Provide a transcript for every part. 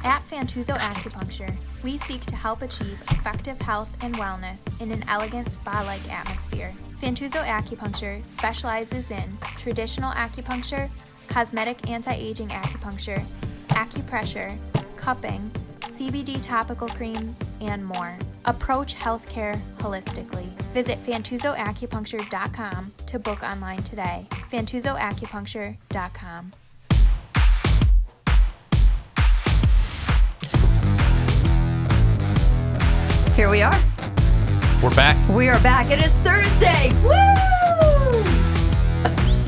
At Fantuzo Acupuncture, we seek to help achieve effective health and wellness in an elegant spa-like atmosphere. Fantuzo Acupuncture specializes in traditional acupuncture, cosmetic anti-aging acupuncture, acupressure, cupping, CBD topical creams, and more. Approach healthcare holistically. Visit FantuzoAcupuncture.com to book online today. FantuzoAcupuncture.com. Here we are. We're back. We are back. It is Thursday. Woo!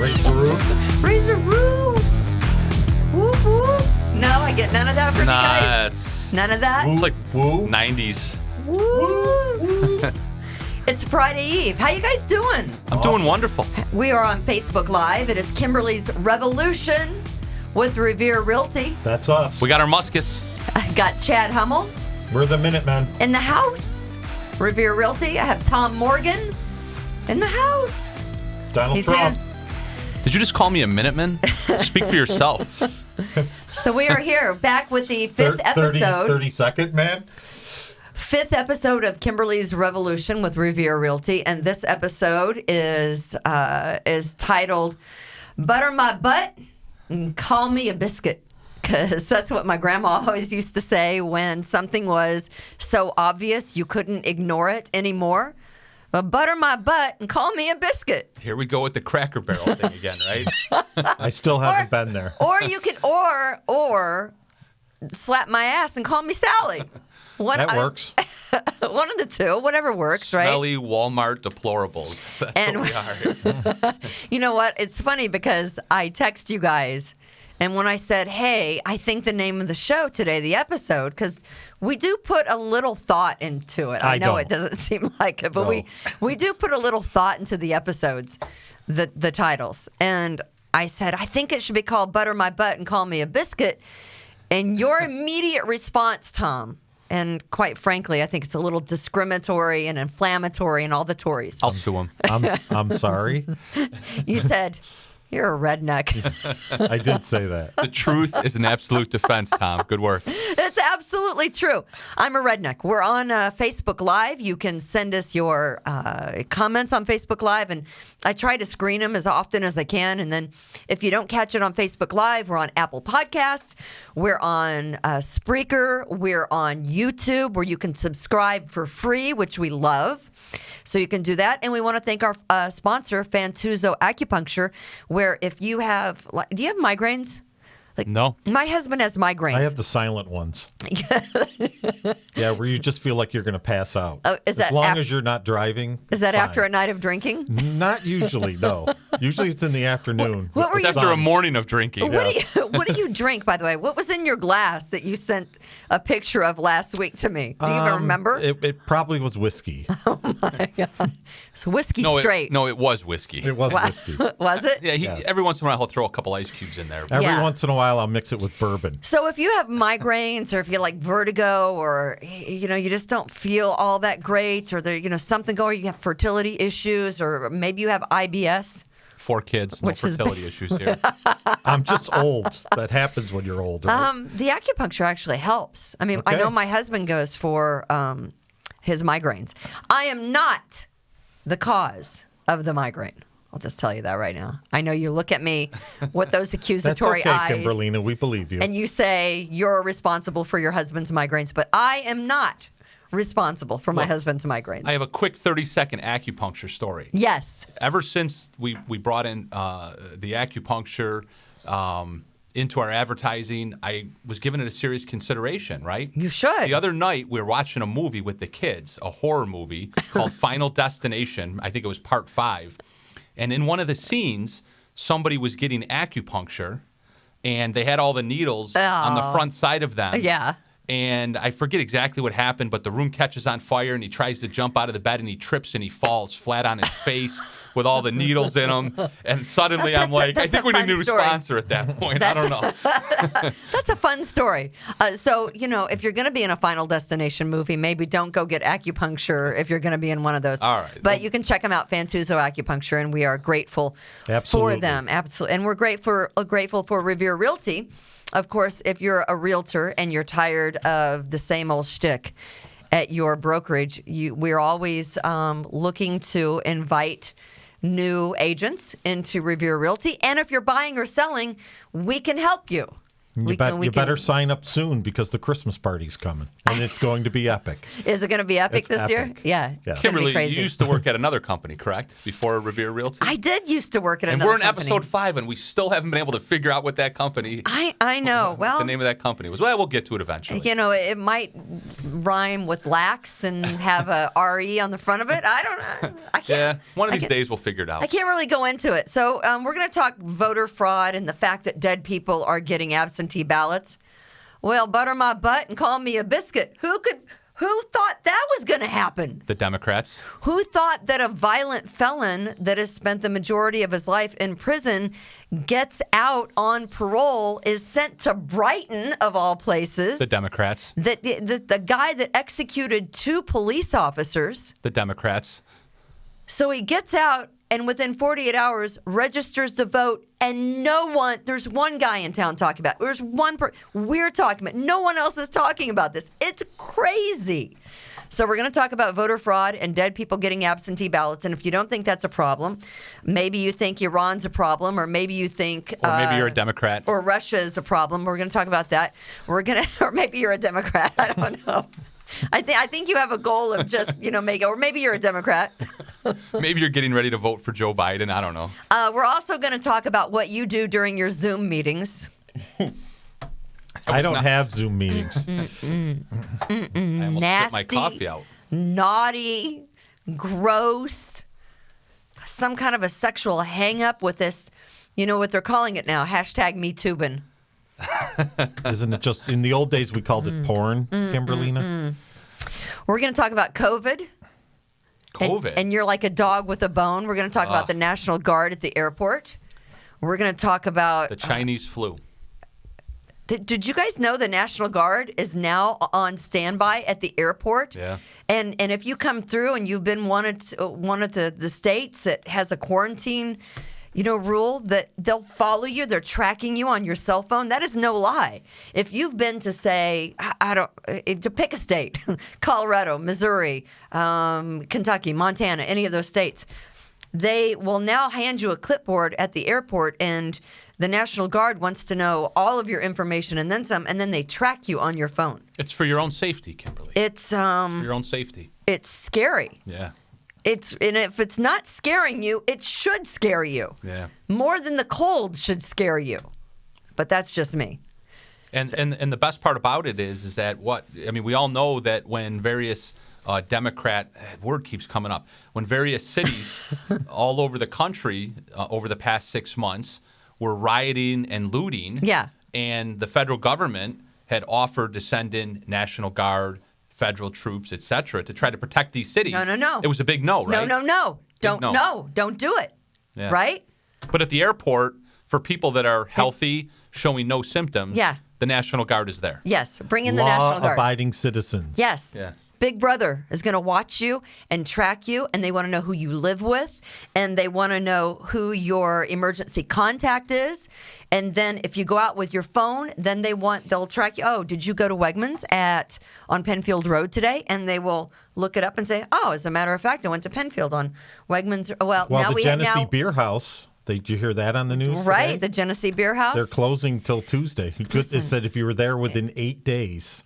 Raise the roof. Raise the roof. Whoop, whoop. No, I get none of that from you guys. It's None of that. it's like Woo. 90s. Woo. It's Friday Eve. How you guys doing? I'm doing wonderful. We are on Facebook Live. It is Kimberly's Revolution with Revere Realty. That's us. We got our muskets. I got Chad Hummel We're the Minutemen. in the house. Revere Realty. I have Tom Morgan in the house. Donald He's Trump. here. Did you just call me a Minuteman? Speak for yourself. So we are here back with the fifth episode. 32nd, man. Fifth episode of Kimberly's Revolution with Revere Realty, and this episode is titled "Butter My Butt and Call Me a Biscuit," because that's what my grandma always used to say when something was so obvious you couldn't ignore it anymore. But butter my butt and call me a biscuit. Here we go with the Cracker Barrel thing again, right? I still haven't been there. Or you could or slap my ass and call me Sally. That works. One of the two, whatever works, right? Smelly Walmart deplorables. That's And- what we are here. You know what? It's funny because I text you guys, and when I said, hey, I think the name of the show today, the episode, because we do put a little thought into it. I know don't. it doesn't seem like it, but No. we do put a little thought into the episodes, the titles. And I said, I think it should be called Butter My Butt and Call Me a Biscuit. And your immediate response, Tom, and quite frankly, I think it's a little discriminatory and inflammatory and all the Tories. I'll sue him. I'm sorry. You said, you're a redneck. I did say that. The truth is an absolute defense, Tom. Good work. It's absolutely true. I'm a redneck. We're on Facebook Live. You can send us your comments on Facebook Live, and I try to screen them as often as I can. And then if you don't catch it on Facebook Live, we're on Apple Podcasts. We're on Spreaker. We're on YouTube, where you can subscribe for free, which we love. So you can do that. And we want to thank our sponsor, Fantuzo Acupuncture, where if you have, do you have migraines? No. My husband has migraines. I have the silent ones. Yeah, where you just feel like you're going to pass out. Oh, is that as long as you're not driving. Is that fine. after a night of drinking? Not usually, no. Usually it's in the afternoon. What were It's you- after a morning of drinking. What do you drink, by the way? What was in your glass that you sent a picture of last week to me? Do you even remember? It probably was whiskey. It's whiskey No, straight. it was whiskey. It was Wow. whiskey. Was it? Yeah, Yes. every once in a while he'll throw a couple ice cubes in there. Every Yeah. once in a while, I'll mix it with bourbon. So if you have migraines, or if you like vertigo, or you just don't feel all that great, or there something going, you have fertility issues, or maybe you have IBS. 4 kids, no Which is fertility issues here. I'm just old. That happens when you're old. Right? The acupuncture actually helps. I mean, I Okay. know my husband goes for his migraines. I am not the cause of the migraine. I'll just tell you that right now. I know you look at me with those That's accusatory okay, eyes, Kimberlina. We believe you. and you say you're responsible for your husband's migraines, but I am not responsible for my husband's migraines. I have a quick 30-second acupuncture story. Yes. Ever since we brought in the acupuncture into our advertising, I was giving it a serious consideration, right? You should. The other night, we were watching a movie with the kids, a horror movie called Final Destination. I think it was part 5. And in one of the scenes, somebody was getting acupuncture, and they had all the needles on the front side of them. Yeah. And I forget exactly what happened, but the room catches on fire, and he tries to jump out of the bed, and he trips, and he falls flat on his face. with all the needles in them. And suddenly I'm like, I think we need a new sponsor at that point. I don't know. That's a fun story. So, if you're going to be in a Final Destination movie, maybe don't go get acupuncture if you're going to be in one of those. All right. But you can check them out, Fantuzo Acupuncture, and we are grateful for them. Absolutely. And we're grateful for Revere Realty. Of course, if you're a realtor and you're tired of the same old shtick at your brokerage, we're always looking to invite new agents into Revere Realty. And if you're buying or selling, we can help you. You better sign up soon because the Christmas party's coming, and it's going to be epic. Is it going to be epic this year? Yeah. Kimberly, you used to work at another company, correct? Before Revere Realty? I did used to work at another company. And we're in episode 5, and we still haven't been able to figure out what that company... I know. Well, the name of that company was. Well, we'll get to it eventually. It might rhyme with lax and have a R-E on the front of it. I don't know. I can't. Yeah, one of these days we'll figure it out. I can't really go into it. So we're going to talk voter fraud and the fact that dead people are getting absentee ballots. Well, butter my butt and call me a biscuit. Who thought that was going to happen? The Democrats. Who thought that a violent felon that has spent the majority of his life in prison gets out on parole, is sent to Brighton, of all places? The Democrats. The guy that executed 2 police officers. The Democrats. So he gets out and within 48 hours registers to vote, and there's one guy in town talking about it. There's one we're talking about. No one else is talking about this. It's crazy. So we're going to talk about voter fraud and dead people getting absentee ballots. And if you don't think that's a problem, maybe you think Iran's a problem, or maybe you think... Or maybe you're a Democrat. Or Russia is a problem. We're going to talk about that. Or maybe you're a Democrat. I don't know. I think you have a goal of just, or maybe you're a Democrat. Maybe you're getting ready to vote for Joe Biden. I don't know. We're also going to talk about what you do during your Zoom meetings. I don't have Zoom meetings. I almost Nasty, spit my coffee out. Naughty, gross, some kind of a sexual hang-up with this, what they're calling it now, #MeToobin. Isn't it just, in the old days we called it porn, Kimberlina? We're going to talk about COVID. And you're like a dog with a bone. We're going to talk about the National Guard at the airport. We're going to talk about... the Chinese flu. Did you guys know the National Guard is now on standby at the airport? Yeah. And if you come through and you've been one of the states that has a quarantine, rule, that they'll follow you, they're tracking you on your cell phone. That is no lie. If you've been to, say, to pick a state, Colorado, Missouri, Kentucky, Montana, any of those states, they will now hand you a clipboard at the airport, and the National Guard wants to know all of your information and then some, and then they track you on your phone. It's for your own safety, Kimberly. It's for your own safety. It's scary. Yeah. And if it's not scaring you, it should scare you. Yeah. More than the cold should scare you. But that's just me. And the best part about it is that we all know that when various Democrat word keeps coming up, when various cities all over the country over the past 6 months were rioting and looting. Yeah. And the federal government had offered to send in National Guard, federal troops, etc., to try to protect these cities. No. It was a big no, right? No. Don't do it. Yeah. Right? But at the airport, for people that are healthy, showing no symptoms, the National Guard is there. Yes. Bring in the National Guard. Law-abiding citizens. Yes. Yeah. Big Brother is going to watch you and track you, and they want to know who you live with, and they want to know who your emergency contact is. And then if you go out with your phone, then they'll track you. Oh, did you go to Wegmans on Penfield Road today? And they will look it up and say, oh, as a matter of fact, I went to Penfield on Wegmans. Well, now the we Genesee Beer House. Did you hear that on the news? Right, today? The Genesee Beer House. They're closing till Tuesday. It said if you were there within 8 days.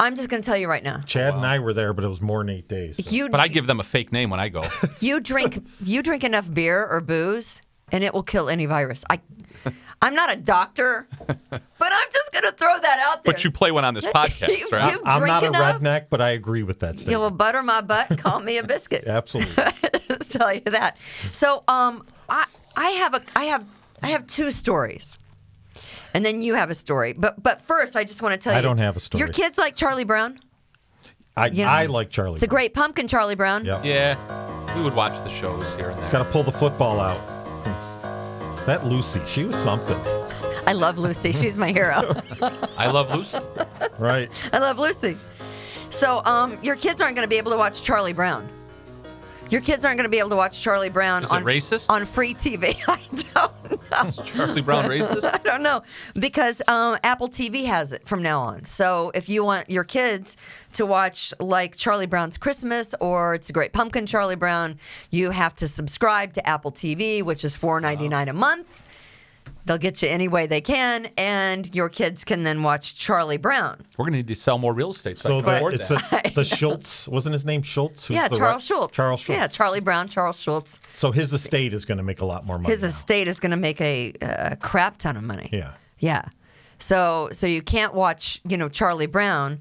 I'm just going to tell you right now. Chad and I were there, but it was more than 8 days. So. But I give them a fake name when I go. You drink enough beer or booze, and it will kill any virus. I'm not a doctor, but I'm just going to throw that out there. But you play one on this podcast, right? I'm not a redneck, but I agree with that statement. You will butter my butt and call me a biscuit. Absolutely. I'll tell you that. So I have 2 stories. And then you have a story. But first, I just want to tell you. I don't have a story. Your kids like Charlie Brown? I like Charlie Brown. It's a great pumpkin, Charlie Brown. Yeah. We would watch the shows here and there. Got to pull the football out. That Lucy, she was something. I love Lucy. She's my hero. I love Lucy. Right. I love Lucy. So, your kids aren't going to be able to watch Charlie Brown. Your kids aren't going to be able to watch Charlie Brown Is it racist? on free TV. I don't know. Is Charlie Brown racist? I don't know, because Apple TV has it from now on. So if you want your kids to watch like Charlie Brown's Christmas or It's a Great Pumpkin Charlie Brown, you have to subscribe to Apple TV, which is $4.99 a month. They'll get you any way they can, and your kids can then watch Charlie Brown. We're going to need to sell more real estate so I can afford it's that. the Schultz, wasn't his name Schultz? Who's Yeah, the Charles Schultz. Charles Schultz. Yeah, Charlie Brown, Charles Schultz. So his estate is going to make a lot more money. His now. estate is going to make a crap ton of money. Yeah. Yeah. So you can't watch, Charlie Brown.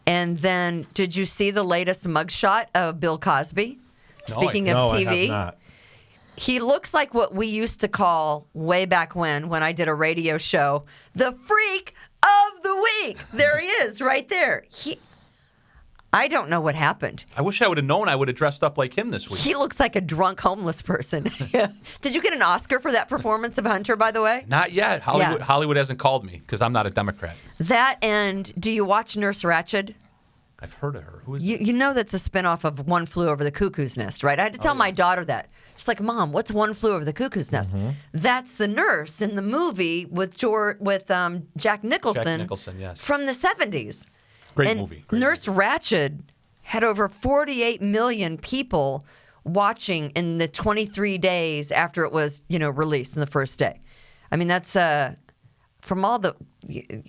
And then, did you see the latest mugshot of Bill Cosby? Speaking of TV, I have not. he looks like what we used to call way back when I did a radio show, the freak of the week. There he is, right there. I don't know what happened. I wish I would have known I would have dressed up like him this week. He looks like a drunk homeless person. Did you get an Oscar for that performance of Hunter, by the way? Not yet. Hollywood hasn't called me because I'm not a Democrat. That, and do you watch Nurse Ratched? I've heard of her. Who is You know that's a spinoff of One Flew Over the Cuckoo's Nest, right? I had to tell my daughter that. She's like, Mom, what's One Flew Over the Cuckoo's Nest? Mm-hmm. That's the nurse in the movie with Jack Nicholson. Jack Nicholson, yes. From the 70s. Great movie. Great Nurse movie. Ratched had over 48 million people watching in the 23 days after it was, released in the first day. I mean, that's from all the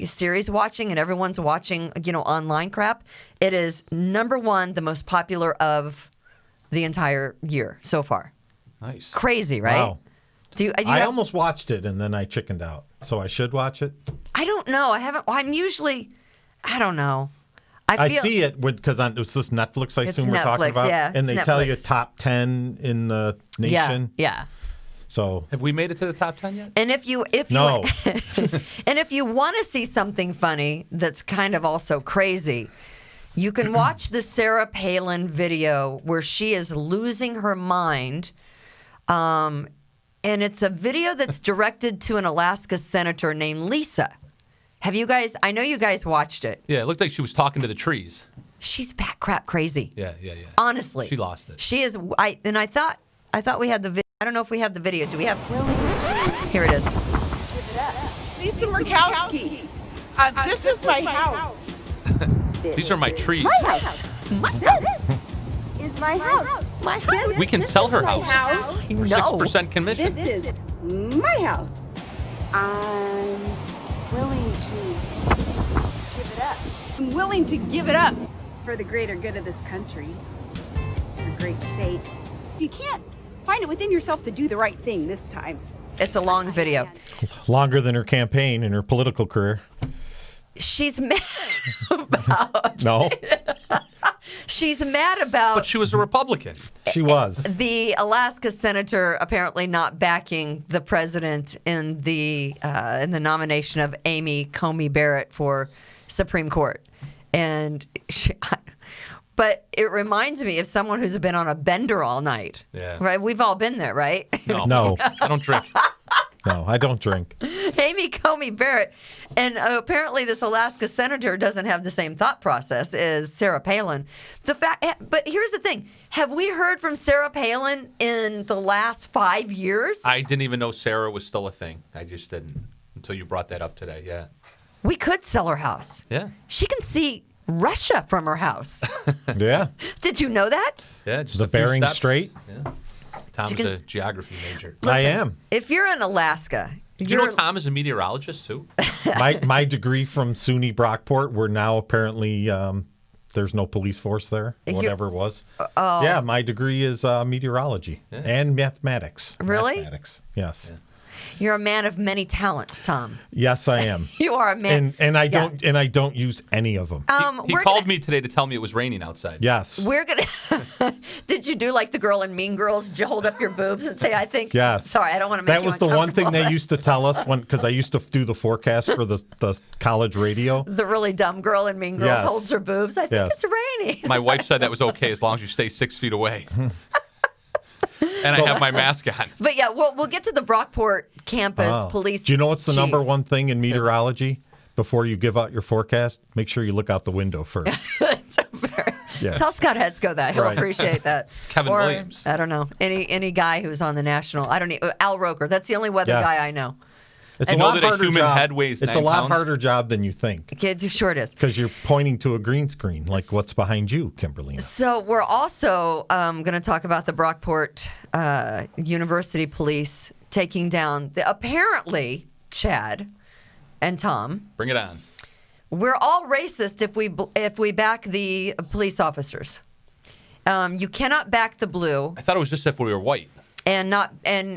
series watching and everyone's watching, online crap. It is number one, the most popular of the entire year so far. Nice. Crazy, right? Wow. I almost watched it and then I chickened out. So I should watch it? I don't know. I haven't. I don't know. I see it because it's this Netflix, I It's assume we're talking Netflix, about. yeah, and it's they tell you Netflix. top 10 in the nation. Yeah. So Have we made it to the top 10 yet? And if you No. and if you want to see something funny that's kind of also crazy, you can watch the Sarah Palin video where she is losing her mind. And it's a video that's directed to an Alaska senator named Lisa. Have you guys? I know you guys watched it. Yeah, it looked like she was talking to the trees. She's bat crap crazy. Yeah. Honestly, She lost it. She is. I thought we had the video. I don't know if we have the video. Do we have? Here it is. Lisa Murkowski. This is my house. These are my trees. My house. Is my house. My house. We can sell her house House. for No. 6% commission. This is my house. I'm willing to give it up. I'm willing to give it up for the greater good of this country, our great state. You can't find it within yourself to do the right thing this time. It's a long video. longer than her campaign and her political career. She's mad about. No, She's mad about But she was a Republican. she was. the Alaska senator apparently not backing the president in the nomination of Amy Coney Barrett for Supreme Court, but it reminds me of someone who's been on a bender all night. Yeah. Right. We've all been there, right? No, I don't drink. no, I don't drink. Amy Coney Barrett, and apparently this Alaska senator doesn't have the same thought process as Sarah Palin. But here's the thing: have we heard from Sarah Palin in the last 5 years? I didn't even know Sarah was still a thing. I just didn't until you brought that up today. Yeah. We could sell her house. Yeah. She can see Russia from her house. Yeah, Did you know that? Yeah. Just the a few Bering steps. Strait. Yeah. Tom's can- a geography major. I am. If you're in Alaska, Do you know Tom is a meteorologist too? My degree from SUNY Brockport, where now apparently there's no police force there, whatever it was. Yeah, my degree is meteorology and mathematics. Really? Mathematics, yes. Yeah. you're a man of many talents, Tom. Yes, I am. You are a man. And I don't use any of them. He we're called gonna- me today to tell me it was raining outside. Yes. We're gonna. Did you do like the girl in Mean Girls? Did you hold up your boobs and say, "I think"? Yes. Sorry, I don't want to make That you was the one thing they uncomfortable. used to tell us because I used to do the forecast for the college radio. The really dumb girl in Mean Girls Yes. holds her boobs. I think Yes. it's raining. My wife said that was okay as long as you stay 6 feet away. and I have my mask on. But yeah, we'll get to the Brockport campus police. Do you know what's the chief. number one thing in meteorology? Before you give out your forecast, make sure you look out the window first. Yeah. Tell Scott Hesco that. He'll Right. appreciate that. Kevin Or, Williams. I don't know. Any guy who's on the national. I don't need Al Roker. That's the only weather Yes. guy I know. It's And a know lot that a harder human job. head weighs It's 9 a lot pounds? harder job than you think Kid, sure it is. because you're pointing to a green screen, like what's behind you, Kimberly. So we're also going to talk about the Brockport University police taking down apparently Chad and Tom. Bring it on. We're all racist if we back the police officers. You cannot back the blue, I thought it was just if we were white. and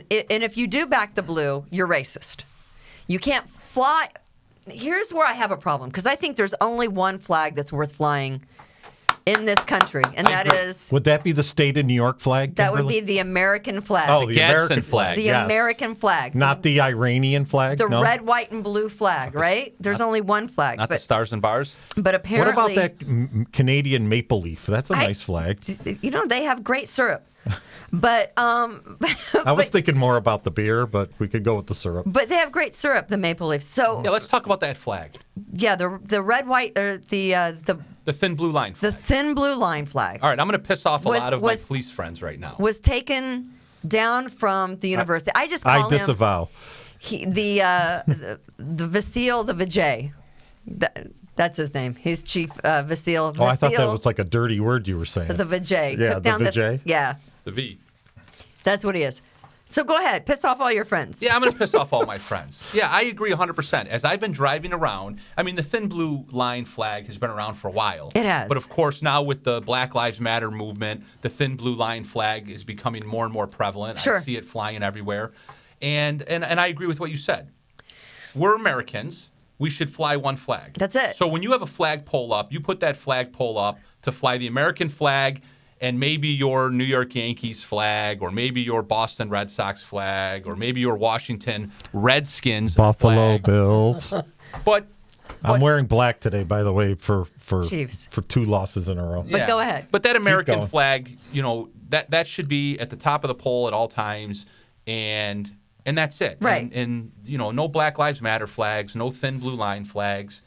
if you do back the blue, you're racist. You can't fly. Here's where I have a problem because I think there's only one flag that's worth flying in this country, and I that agree. is Would that be the state of New York flag? that would Kimberly? be the American flag. Oh, the Gadsden American flag. the yes. American flag, Not the Iranian flag. the no? red, white, and blue flag. Right? There's only one flag, Not the but stars and bars. but What apparently, about that Canadian maple leaf? That's a nice flag. You know, they have great syrup, but I was thinking more about the beer, but we could go with the syrup. But they have great syrup, the maple leaf. So Yeah, let's talk about that flag. yeah, the red, white, or The thin blue line the flag. thin blue line flag All right, I'm going to piss off a Was- lot of was- my police friends right now. was taken down from the university. I just I call him disavow. the Vasile the Vijay. That's his name. He's Chief Vasile. Oh, I thought that was like a dirty word you were saying. the Vijay. Yeah, Took the down Vijay. yeah, The V. that's what he is. So go ahead, piss off all your friends. Yeah, I'm going to piss off all my friends. Yeah, I agree 100%. As I've been driving around, I mean, the thin blue line flag has been around for a while. It has. But of course, now with the Black Lives Matter movement, the thin blue line flag is becoming more and more prevalent. Sure. I see it flying everywhere. And I agree with what you said. We're Americans. We should fly one flag. That's it. So when you have a flagpole up, you put that flagpole up to fly the American flag and maybe your New York Yankees flag, or maybe your Boston Red Sox flag, or maybe your Washington Redskins Buffalo flag. Bills. But I'm wearing black today, by the way, for Chiefs. 2 losses in a row. But go ahead. But that American going. flag, you know, that should be at the top of the pole at all times, and that's it. Right. And you know, no Black Lives Matter flags, no thin blue line flags.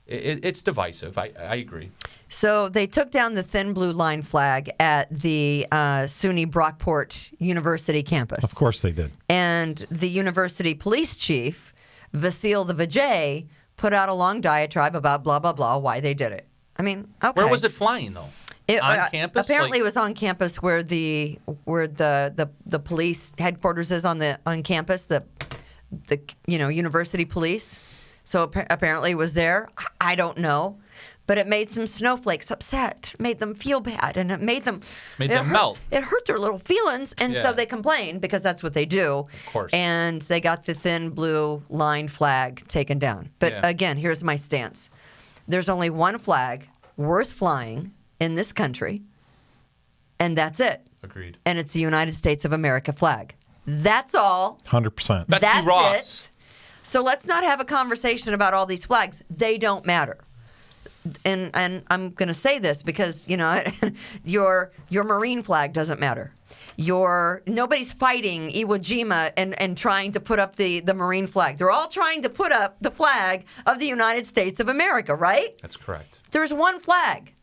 It's divisive. I agree. So they took down the thin blue line flag at the SUNY Brockport University campus. Of course they did. And the university police chief, Vasile the Vijay, put out a long diatribe about blah, blah, blah, why they did it. I mean, okay. Where was it flying though? On campus? Apparently, Like- it was on campus where the police headquarters is on campus. The university police. So apparently, it was there. I don't know, but it made some snowflakes upset. Made them feel bad, and it made them melt. It hurt their little feelings, and so Yeah. they complained because that's what they do. Of course. And they got the thin blue line flag taken down. But Yeah. again, here's my stance: there's only one flag worth flying in this country, and that's it. Agreed. And it's the United States of America flag. That's all. 100%. Betsy Ross. It. So let's not have a conversation about all these flags. They don't matter. And I'm going to say this because, you know, your Marine flag doesn't matter. Nobody's fighting Iwo Jima and trying to put up the Marine flag. They're all trying to put up the flag of the United States of America, right? That's correct. There's one flag.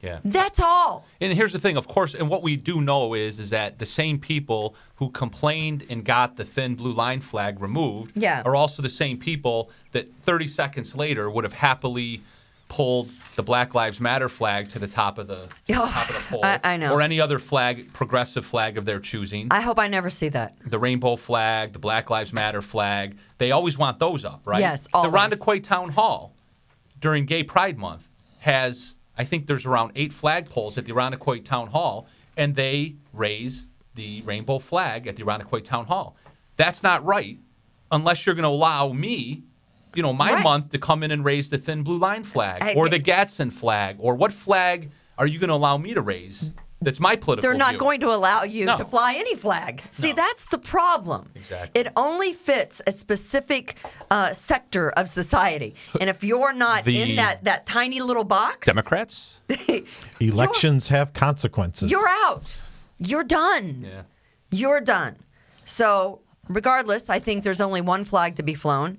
Yeah. That's all. And here's the thing, of course, and what we do know is that the same people who complained and got the thin blue line flag removed Yeah. are also the same people that 30 seconds later would have happily pulled the Black Lives Matter flag to the top of the pole. I know. Or any other flag, progressive flag of their choosing. I hope I never see that. The rainbow flag, the Black Lives Matter flag. They always want those up, right? Yes, The always. Rondequoit Town Hall during Gay Pride Month has, I think there's around 8 flagpoles at the Rondequoit Town Hall, and they raise the rainbow flag at the Rondequoit Town Hall. That's not right unless you're going to allow me, you know, my Right. month to come in and raise the thin blue line flag I- or the Gadsden flag, or what flag are you going to allow me to raise? That's my political They're not view. going to allow you No. to fly any flag. See, No. that's the problem. Exactly. It only fits a specific sector of society. And if you're not The in that tiny little box, Democrats? Elections have consequences. you're out. you're done. Yeah. You're done. So regardless, I think there's only one flag to be flown.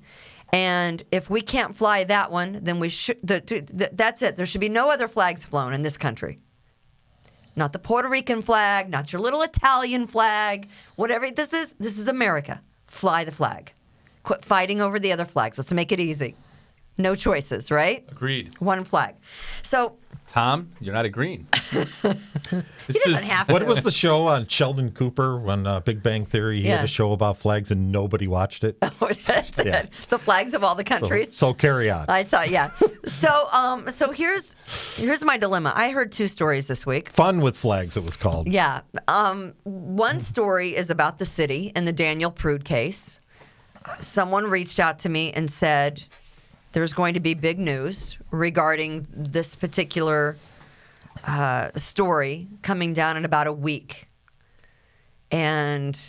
And if we can't fly that one, then we should. That's it. There should be no other flags flown in this country. Not the Puerto Rican flag, not your little Italian flag, whatever. This is America. Fly the flag. Quit fighting over the other flags. Let's make it easy. No choices, right? Agreed. One flag. So Tom, you're not agreeing. he doesn't have to. What was the show on Sheldon Cooper when Big Bang Theory? He had a show about flags and nobody watched it. Oh, that's it. The flags of all the countries. So carry on. I saw, yeah. So here's my dilemma. I heard 2 stories this week. Fun with flags, it was called. Yeah. One story is about the city and the Daniel Prude case. Someone reached out to me and said there's going to be big news regarding this particular story coming down in about a week. And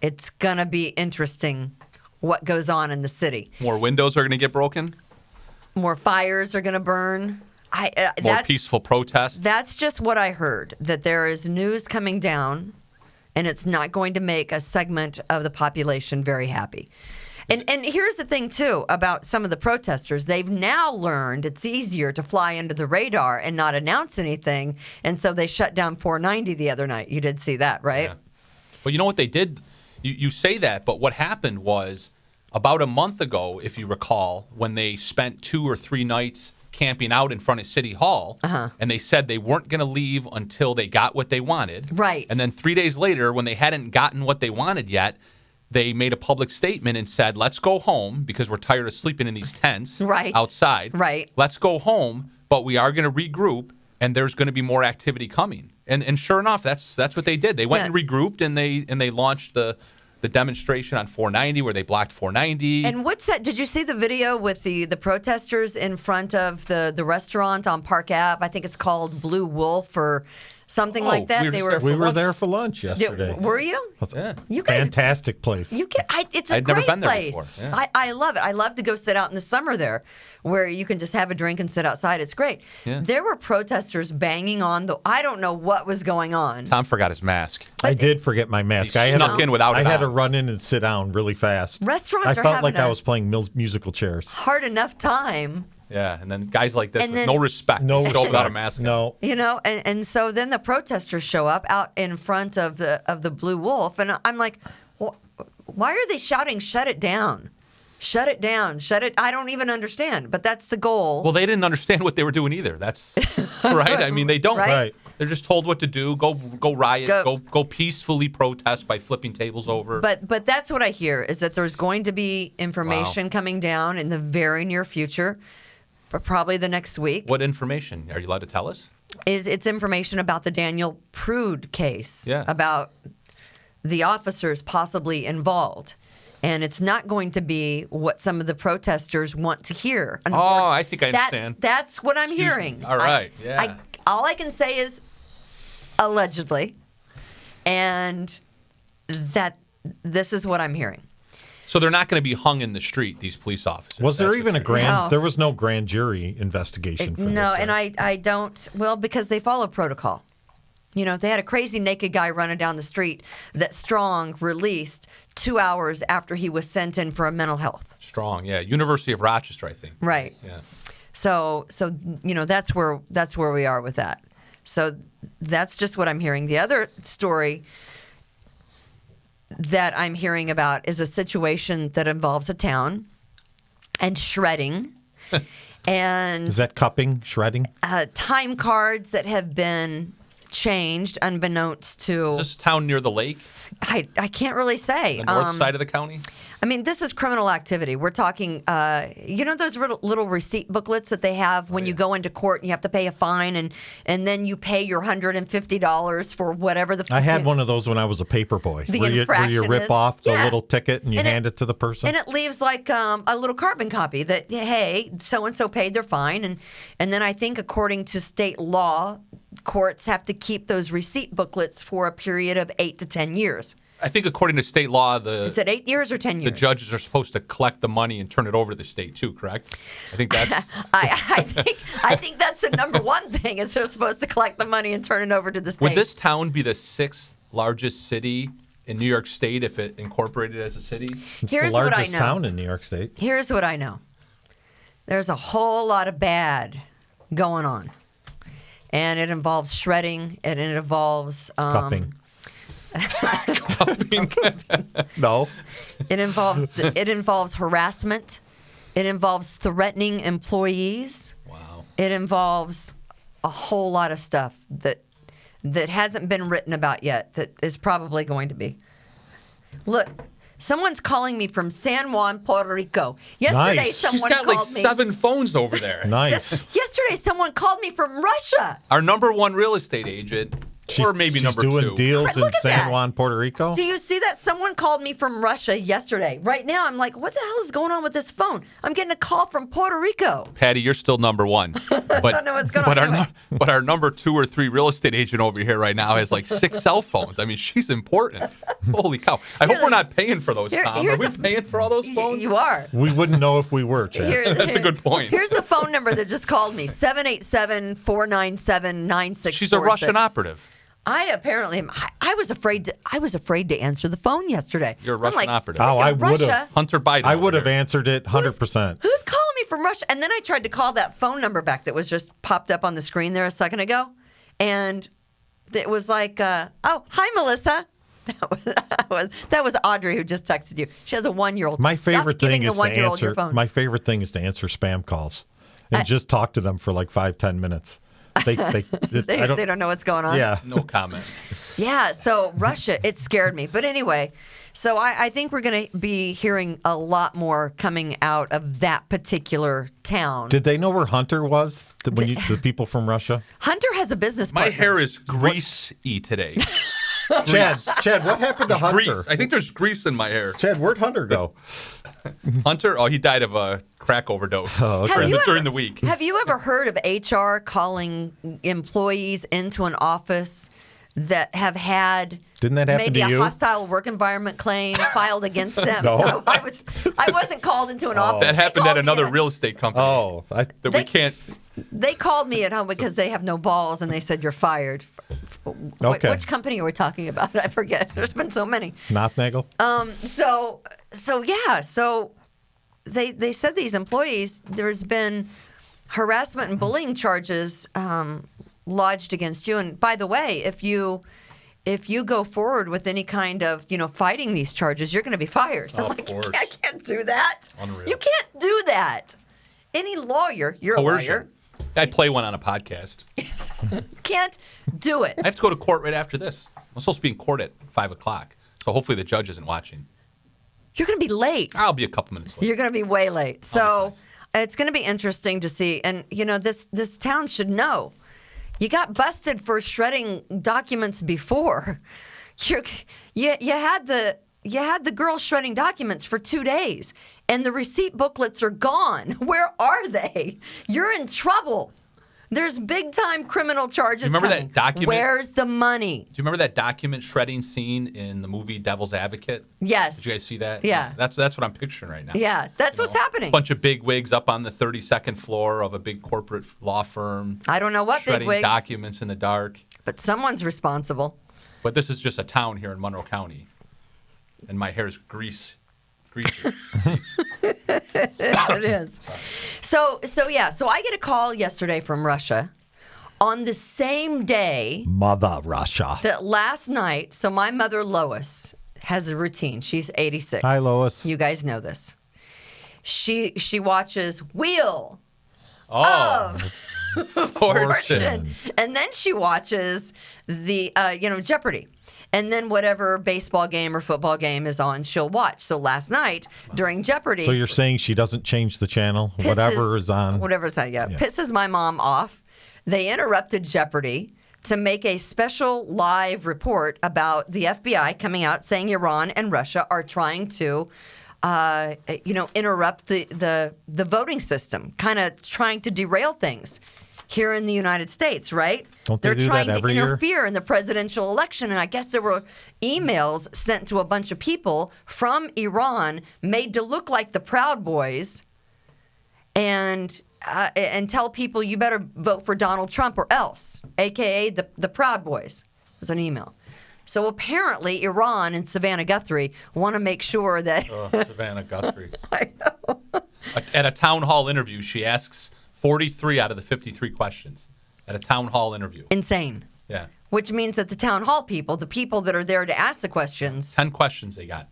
it's going to be interesting what goes on in the city. More windows are going to get broken. More fires are going to burn. More peaceful protests. That's just what I heard, that there is news coming down, and it's not going to make a segment of the population very happy. And here's the thing, too, about some of the protesters. They've now learned it's easier to fly under the radar and not announce anything, and so they shut down 490 the other night. You did see that, right? Yeah. But you know what they did? You say that, but what happened was about a month ago, if you recall, when they spent 2 or 3 nights camping out in front of City Hall, and they said they weren't going to leave until they got what they wanted. Right. And then 3 days later, when they hadn't gotten what they wanted yet, they made a public statement and said, let's go home because we're tired of sleeping in these tents outside. Right. Let's go home, but we are going to regroup, and there's going to be more activity coming. And sure enough, that's what they did. They went and regrouped, and they launched the demonstration on 490 where they blocked 490. And what's that? Did you see the video with the protesters in front of the restaurant on Park Ave? I think it's called Blue Wolf or something like that. We were there for lunch yesterday. Were you? Yeah. You guys, fantastic place. It's a I'd great never been there place. before. Yeah. I love it. I love to go sit out in the summer there, where you can just have a drink and sit outside. It's great. Yeah. There were protesters banging on the. I don't know what was going on. Tom forgot his mask. I did forget my mask. He snuck in without it I had to on. run in and sit down really fast. Restaurants I are felt having like a I was playing musical chairs. hard enough time. Yeah, and then guys like this And with then- no respect No, go without a mask. No. You know, and so then the protesters show up out in front of the Blue Wolf, and I'm like, why are they shouting, shut it down? Shut it down. Shut it. I don't even understand, but that's the goal. Well, they didn't understand what they were doing either. That's right. I mean, they don't. Right. They're just told what to do. Go riot. Go peacefully protest by flipping tables over. But that's what I hear, is that there's going to be information coming down in the very near future, but probably the next week. What information? Are you allowed to tell us? It's information about the Daniel Prude case, about the officers possibly involved. And it's not going to be what some of the protesters want to hear. Oh, I think I understand. That's what I'm hearing. All right, all I can say is allegedly, and that this is what I'm hearing. So they're not going to be hung in the street, these police officers. Was there even a grand? No. There was no grand jury investigation for this. No, right? and I don't. Well, because they follow protocol. You know, they had a crazy naked guy running down the street that Strong released 2 hours after he was sent in for a mental health. Strong, yeah. University of Rochester, I think. Right. Yeah. So you know, that's where we are with that. So that's just what I'm hearing. The other story that I'm hearing about is a situation that involves a town and shredding. And is that cupping, shredding? Time cards that have been changed unbeknownst to. Is this town near the lake? I can't really say. The north side of the county? I mean, this is criminal activity. We're talking, you know, those little receipt booklets that they have when you go into court and you have to pay a fine, and then you pay your $150 for whatever the. I had one of those when I was a paper boy. The where infraction you rip is- off the yeah. little ticket and you hand it to the person. And it leaves like a little carbon copy that, hey, so-and-so paid their fine. And then I think according to state law, courts have to keep those receipt booklets for a period of 8 to 10 years. I think according to state law, Is it 8 years or 10 years? the judges are supposed to collect the money and turn it over to the state too, correct? I think that's I think that's the number one thing is they're supposed to collect the money and turn it over to the state. Would this town be the 6th largest city in New York State if it incorporated as a city? It's Here's the what I largest know. town in New York State. Here's what I know. There's a whole lot of bad going on. And it involves shredding and it involves Cupping. Cupping. No. it involves harassment. It involves threatening employees. Wow. It involves a whole lot of stuff that hasn't been written about yet that is probably going to be. Look, someone's calling me from San Juan, Puerto Rico. Yesterday, Nice. She's someone got like called me. 7 phones over there. Nice. Yesterday, someone called me from Russia. Our number 1 real estate agent, or maybe she's number doing 2. deals in Look at San that. Juan, Puerto Rico. Do you see that? Someone called me from Russia yesterday. Right now, I'm like, what the hell is going on with this phone? I'm getting a call from Puerto Rico. Patty, you're still number 1. But, I don't know what's going on. But our number 2 or 3 real estate agent over here right now has like 6 cell phones. I mean, she's important. Holy cow. I hope we're not paying for those, Tom. Are here's we the- paying for all those phones? You are. We wouldn't know if we were, Chad. That's a good point. Here's the phone number that just called me, 787-497-9646. She's a Russian operative. I apparently am. I was afraid to answer the phone yesterday. You're a I'm Russian like, operative. Oh, I freaking would've. Russia? Hunter Biden. I over would have there. answered it 100%. Who's calling me from Russia? And then I tried to call that phone number back that was just popped up on the screen there a second ago. And it was like, oh, hi, Melissa. That was Audrey who just texted you. She has a 1-year-old. My Stop favorite thing giving is the to 1-year-old your answer. phone. My favorite thing is to answer spam calls and just talk to them for like 5-10 minutes. They don't know what's going on. Yeah. No comment. Yeah, so Russia, it scared me. But anyway, so I think we're going to be hearing a lot more coming out of that particular town. Did they know where Hunter was? The people from Russia? Hunter has a business My partner. hair is greasy today. Chad, what happened to Hunter? Grease. I think there's grease in my hair. Chad, where'd Hunter go? Hunter? Oh, he died of a crack overdose during the week. Have you ever heard of HR calling employees into an office that have had Didn't that happen maybe to a you? hostile work environment claim filed against them? No. I wasn't called into an office. That They happened called at me another in. real estate company. Oh, We can't. They called me at home because they have no balls and they said you're fired. Okay. Which company are we talking about? I forget. There's been so many. Nothnagel? So they said these employees, there's been harassment and bullying charges lodged against you. And by the way, if you go forward with any kind of fighting these charges, you're going to be fired. I'm like, course. I can't do that. Unreal. You can't do that. Any lawyer, you're a lawyer, Coercion. I play one on a podcast. can't do it. I have to go to court right after this. I'm supposed to be in court at 5 o'clock. So hopefully the judge isn't watching. You're going to be late. I'll be a couple minutes late. You're going to be way late. So it's going to be interesting to see. And, this town should know. You got busted for shredding documents before. You had the girl shredding documents for 2 days. And the receipt booklets are gone. Where are they? You're in trouble. There's big time criminal charges. Do you remember coming. that document? Where's the money? Do you remember that document shredding scene in the movie Devil's Advocate? Yes. Did you guys see that? Yeah. That's what I'm picturing right now. Yeah, that's what's happening. A bunch of big wigs up on the 32nd floor of a big corporate law firm. I don't know what big shredding wigs, documents in the dark. but someone's responsible. But this is just a town here in Monroe County. And my hair is greasy. It is. So I get a call yesterday from Russia on the same day Mother Russia. that last night. So my mother Lois has a routine. She's 86. Hi, Lois. You guys know this. She watches Wheel Oh, Fortune, and then she watches the Jeopardy. And then whatever baseball game or football game is on, she'll watch. So last night during Jeopardy, So you're saying she doesn't change the channel? Whatever is on. Whatever's on, yeah. Pisses my mom off. They interrupted Jeopardy to make a special live report about the FBI coming out saying Iran and Russia are trying to, interrupt the voting system, kind of trying to derail things. here in the United States, right? Don't they They're do trying that to every year? interfere in the presidential election. And I guess there were emails sent to a bunch of people from Iran made to look like the Proud Boys and tell people you better vote for Donald Trump or else, a.k.a. the Proud Boys. It was an email. So apparently Iran and Savannah Guthrie want to make sure that... Savannah Guthrie. I know. At a town hall interview, she asks 43 out of the 53 questions. At a town hall interview. Insane. Yeah. Which means that the town hall people, the people that are there to ask the questions... 10 questions they got.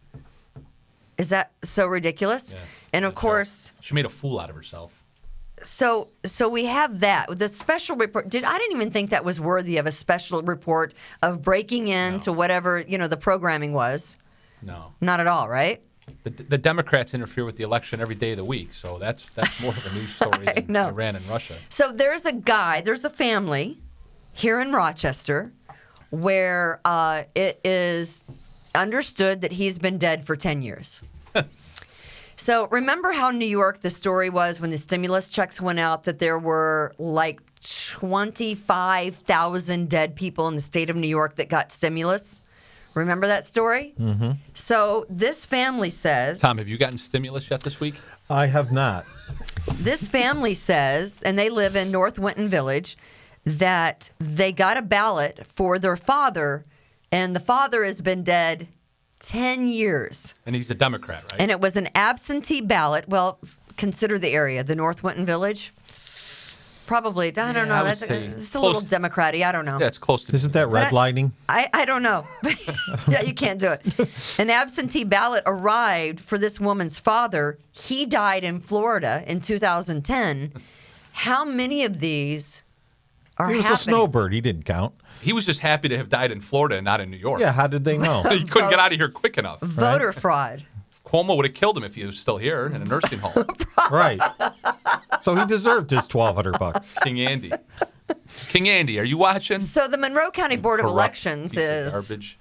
Is that so ridiculous? Yeah. And of course... She made a fool out of herself. So we have that. The special report, I didn't even think that was worthy of a special report of breaking into whatever, the programming was. No. Not at all, right? The Democrats interfere with the election every day of the week, so that's more of a news story than Iran and Russia. So there's a family here in Rochester where it is understood that he's been dead for 10 years. So remember how New York, the story was when the stimulus checks went out that there were like 25,000 dead people in the state of New York that got stimulus? Remember that story? Mm-hmm. So this family says... Tom, have you gotten stimulus yet this week? I have not. This family says, and they live in North Winton Village, that they got a ballot for their father, and the father has been dead 10 years. And he's a Democrat, right? And it was an absentee ballot. Well, consider the area, the North Winton Village. Probably, I don't know. It's a little Democrat-y. I don't know. Yeah, it's close to... Isn't that redlining? I don't know. Yeah, you can't do it. An absentee ballot arrived for this woman's father. He died in Florida in 2010. How many of these are He was happening? a snowbird. He didn't count. He was just happy to have died in Florida and not in New York. Yeah, how did they know? He couldn't get out of here quick enough. Voter fraud. Cuomo would have killed him if he was still here in a nursing home. Right. So he deserved his $1,200. King Andy, are you watching? So the Monroe County Board of Corrupt Elections piece of is garbage.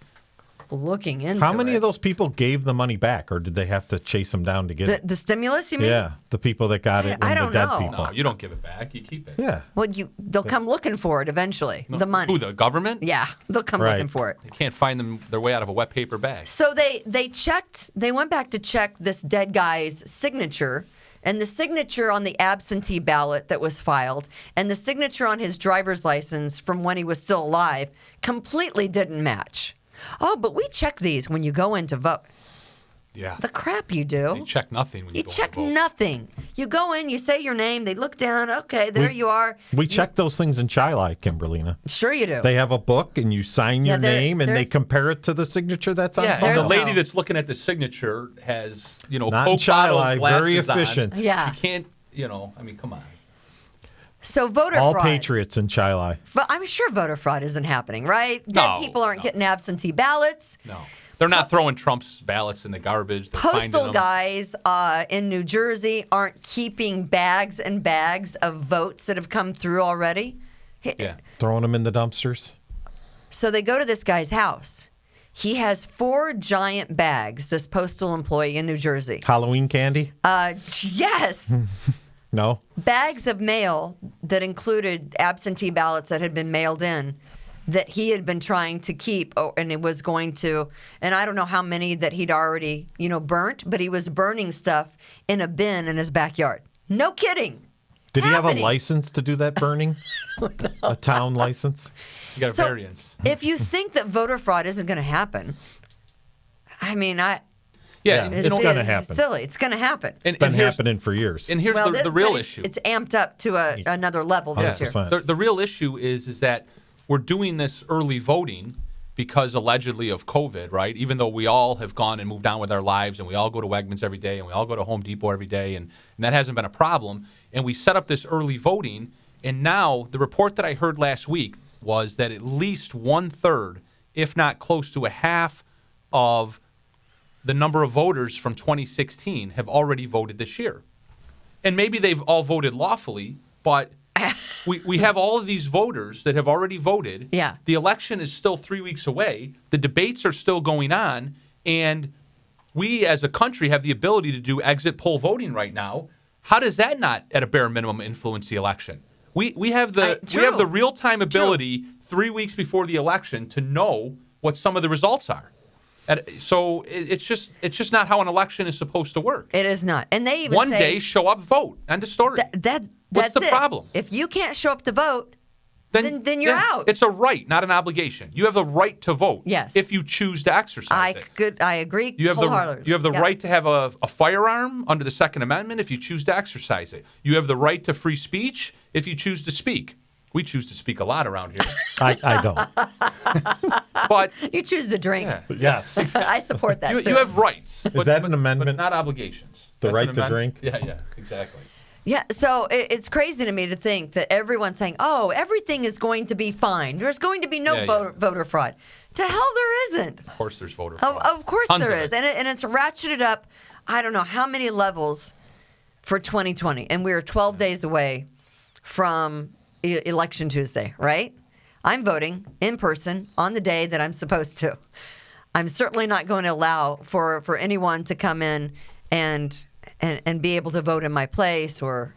looking into How many it. of those people gave the money back, or did they have to chase them down to get it? The stimulus, you mean? Yeah, the people that got it I when don't the dead know. people. No, you don't give it back. You keep it. Yeah. Well, they'll come looking for it eventually. No. The money. Who, the government? Yeah, they'll come Right. looking for it. They can't find their way out of a wet paper bag. So they checked. They went back to check this dead guy's signature, and the signature on the absentee ballot that was filed, and the signature on his driver's license from when he was still alive, completely didn't match. Oh, but we check these when you go in to vote. Yeah. The crap you do. You check nothing when you You go check to vote. nothing. You go in, you say your name, they look down, okay, there you are. We check those things in Chili, Kimberlina. Sure you do. They have a book, and you sign your they're- name, and they're- they compare it to the signature that's on Yeah, file. and the There's lady no- that's looking at the signature has, Not in Coke bottle, Chili, glasses very on. efficient. Yeah. You can't, come on. So voter All fraud. patriots in Chili. But I'm sure voter fraud isn't happening, right? Dead No, people aren't no. getting absentee ballots. No. They're not throwing Trump's ballots in the garbage. They're finding Postal them. guys in New Jersey aren't keeping bags and bags of votes that have come through already. Yeah. Throwing them in the dumpsters. So they go to this guy's house. He has 4 giant bags, this postal employee in New Jersey. Halloween candy? Yes. No. Bags of mail that included absentee ballots that had been mailed in that he had been trying to keep, and it was going to, and I don't know how many that he'd already, burnt, but he was burning stuff in a bin in his backyard. No kidding. Did he have a Happening. license to do that burning? A town license? You got a So variance. if you think that voter fraud isn't going to happen, I mean, Yeah. It's gonna happen. silly. It's going to happen. And It's been here's, happening for years. and here's Well, the real but issue. It's amped up to another level this year. 100%. The real issue is that we're doing this early voting because allegedly of COVID, right? Even though we all have gone and moved on with our lives and we all go to Wegmans every day and we all go to Home Depot every day and that hasn't been a problem. And we set up this early voting. And now the report that I heard last week was that at least 1/3, if not close to a half of the number of voters from 2016 have already voted this year. And maybe they've all voted lawfully, but we have all of these voters that have already voted. Yeah. The election is still 3 weeks away. The debates are still going on. And we as a country have the ability to do exit poll voting right now. How does that not, at a bare minimum, influence the election? We have the real-time ability 3 weeks before the election to know what some of the results are. So it's just not how an election is supposed to work. It is not. And they even One say, day, show up, vote. End of story. What's the problem? If you can't show up to vote, then you're out. It's a right, not an obligation. You have the right to vote. Yes. If you choose to exercise it. I agree. You have wholeheartedly. the right to have a firearm under the Second Amendment if you choose to exercise it. You have the right to free speech if you choose to speak. We choose to speak a lot around here. I don't. But you choose to drink. Yeah. Yes. I support that too. You have rights. Is that an amendment? But not obligations. The That's right an to amendment. drink? Yeah, exactly. Yeah, so it's crazy to me to think that everyone's saying, oh, everything is going to be fine. There's going to be no voter fraud. To hell there isn't. Of course there's voter fraud. Of course Tons there of is. it. And it's ratcheted up, I don't know how many levels for 2020. And we're 12 days away from Election Tuesday, right? I'm voting in person on the day that I'm supposed to. I'm certainly not going to allow for anyone to come in and be able to vote in my place or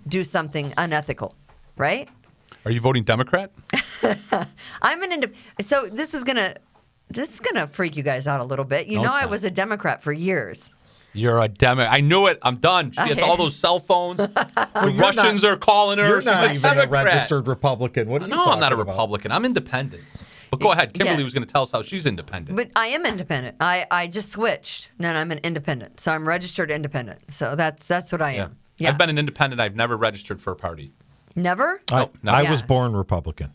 do something unethical, right? Are you voting Democrat? I'm so this is gonna freak you guys out a little bit. No, I was a Democrat for years. You're a Democrat. I knew it. I'm done. She has all those cell phones. The Russians are calling her. You're She's not a even Democrat. a registered Republican. What are you No, I'm not a talking about? Republican. I'm independent. But go ahead. Kimberly was going to tell us how she's independent. But I am independent. I just switched. Then I'm an independent. So I'm registered independent. So that's what I am. Yeah. I've been an independent. I've never registered for a party. Never? No. I was born Republican.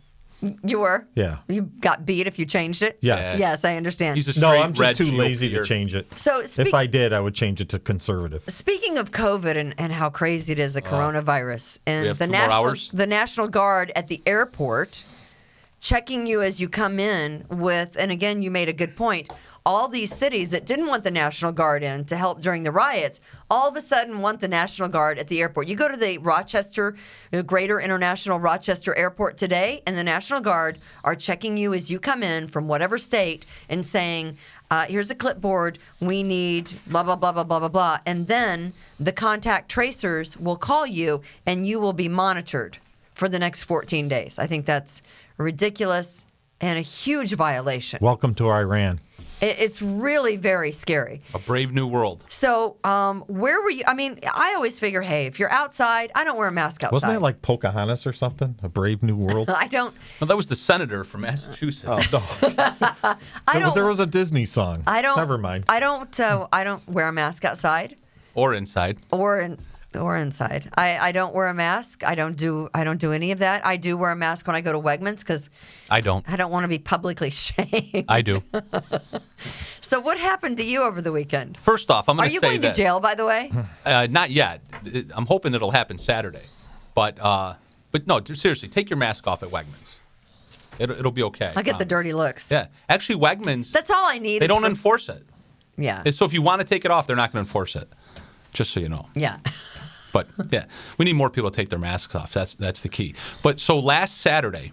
You were? Yeah. You got beat if you changed it? Yes. Yes, I understand. He's a No, straight I'm red just too lazy GOP-er. to change it. So If I did, I would change it to conservative. Speaking of COVID and how crazy it is, the coronavirus, and have the 2 more hours? National Guard at the airport checking you as you come in with, and again, you made a good point, all these cities that didn't want the National Guard in to help during the riots, all of a sudden want the National Guard at the airport. You go to the Rochester, Greater International Rochester Airport today, and the National Guard are checking you as you come in from whatever state and saying, here's a clipboard, we need blah, blah, blah, blah, blah, blah, blah. And then the contact tracers will call you and you will be monitored for the next 14 days. I think that's ridiculous and a huge violation. Welcome to Iran. It's really very scary. A brave new world. So where were you? I mean, I always figure, hey, if you're outside, I don't wear a mask outside. Wasn't that like Pocahontas or something? A Brave New World? I don't. No, that was the senator from Massachusetts. Oh, no. There was a Disney song. I don't. Never mind. I don't wear a mask outside Or inside. or inside. I don't wear a mask. I don't do any of that. I do wear a mask when I go to Wegmans because I don't. I don't want to be publicly shamed. I do. So what happened to you over the weekend? First off, I'm going Are to say you going this. to jail, by the way? Not yet. I'm hoping it'll happen Saturday. But no, seriously, take your mask off at Wegmans. It'll be okay. I'll get the dirty looks. Yeah. Actually, Wegmans, That's all I need. they is don't for- enforce it. Yeah. So if you want to take it off, they're not going to enforce it. Just so you know. Yeah. But yeah, we need more people to take their masks off. That's the key. But so last Saturday,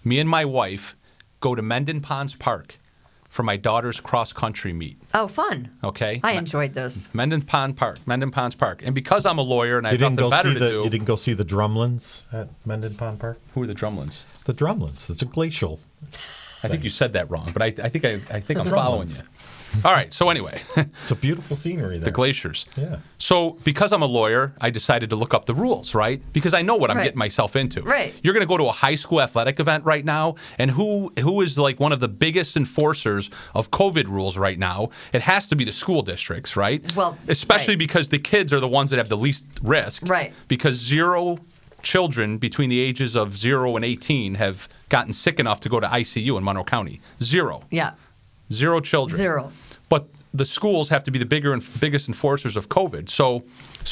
me and my wife go to Mendon Ponds Park for my daughter's cross-country meet. Oh, fun. Okay? I enjoyed this. Mendon Ponds Park. And because I'm a lawyer and I You have didn't nothing go better see to do. You didn't go see the Drumlins at Mendon Pond Park? Who are the Drumlins? The Drumlins. It's a glacial. I think you said that wrong, but I think I'm following you. All right. So anyway, It's a beautiful scenery there. the glaciers. Yeah. So because I'm a lawyer, I decided to look up the rules, right? Because I know what I'm Right. getting myself into. Right. You're going to go to a high school athletic event right now, and who is like one of the biggest enforcers of COVID rules right now? It has to be the school districts, right? Well, especially right. because the kids are the ones that have the least risk. Right. Because 0 children between the ages of 0 and 18 have gotten sick enough to go to ICU in Monroe County. 0. Yeah. 0 children. 0. But the schools have to be the biggest enforcers of COVID. So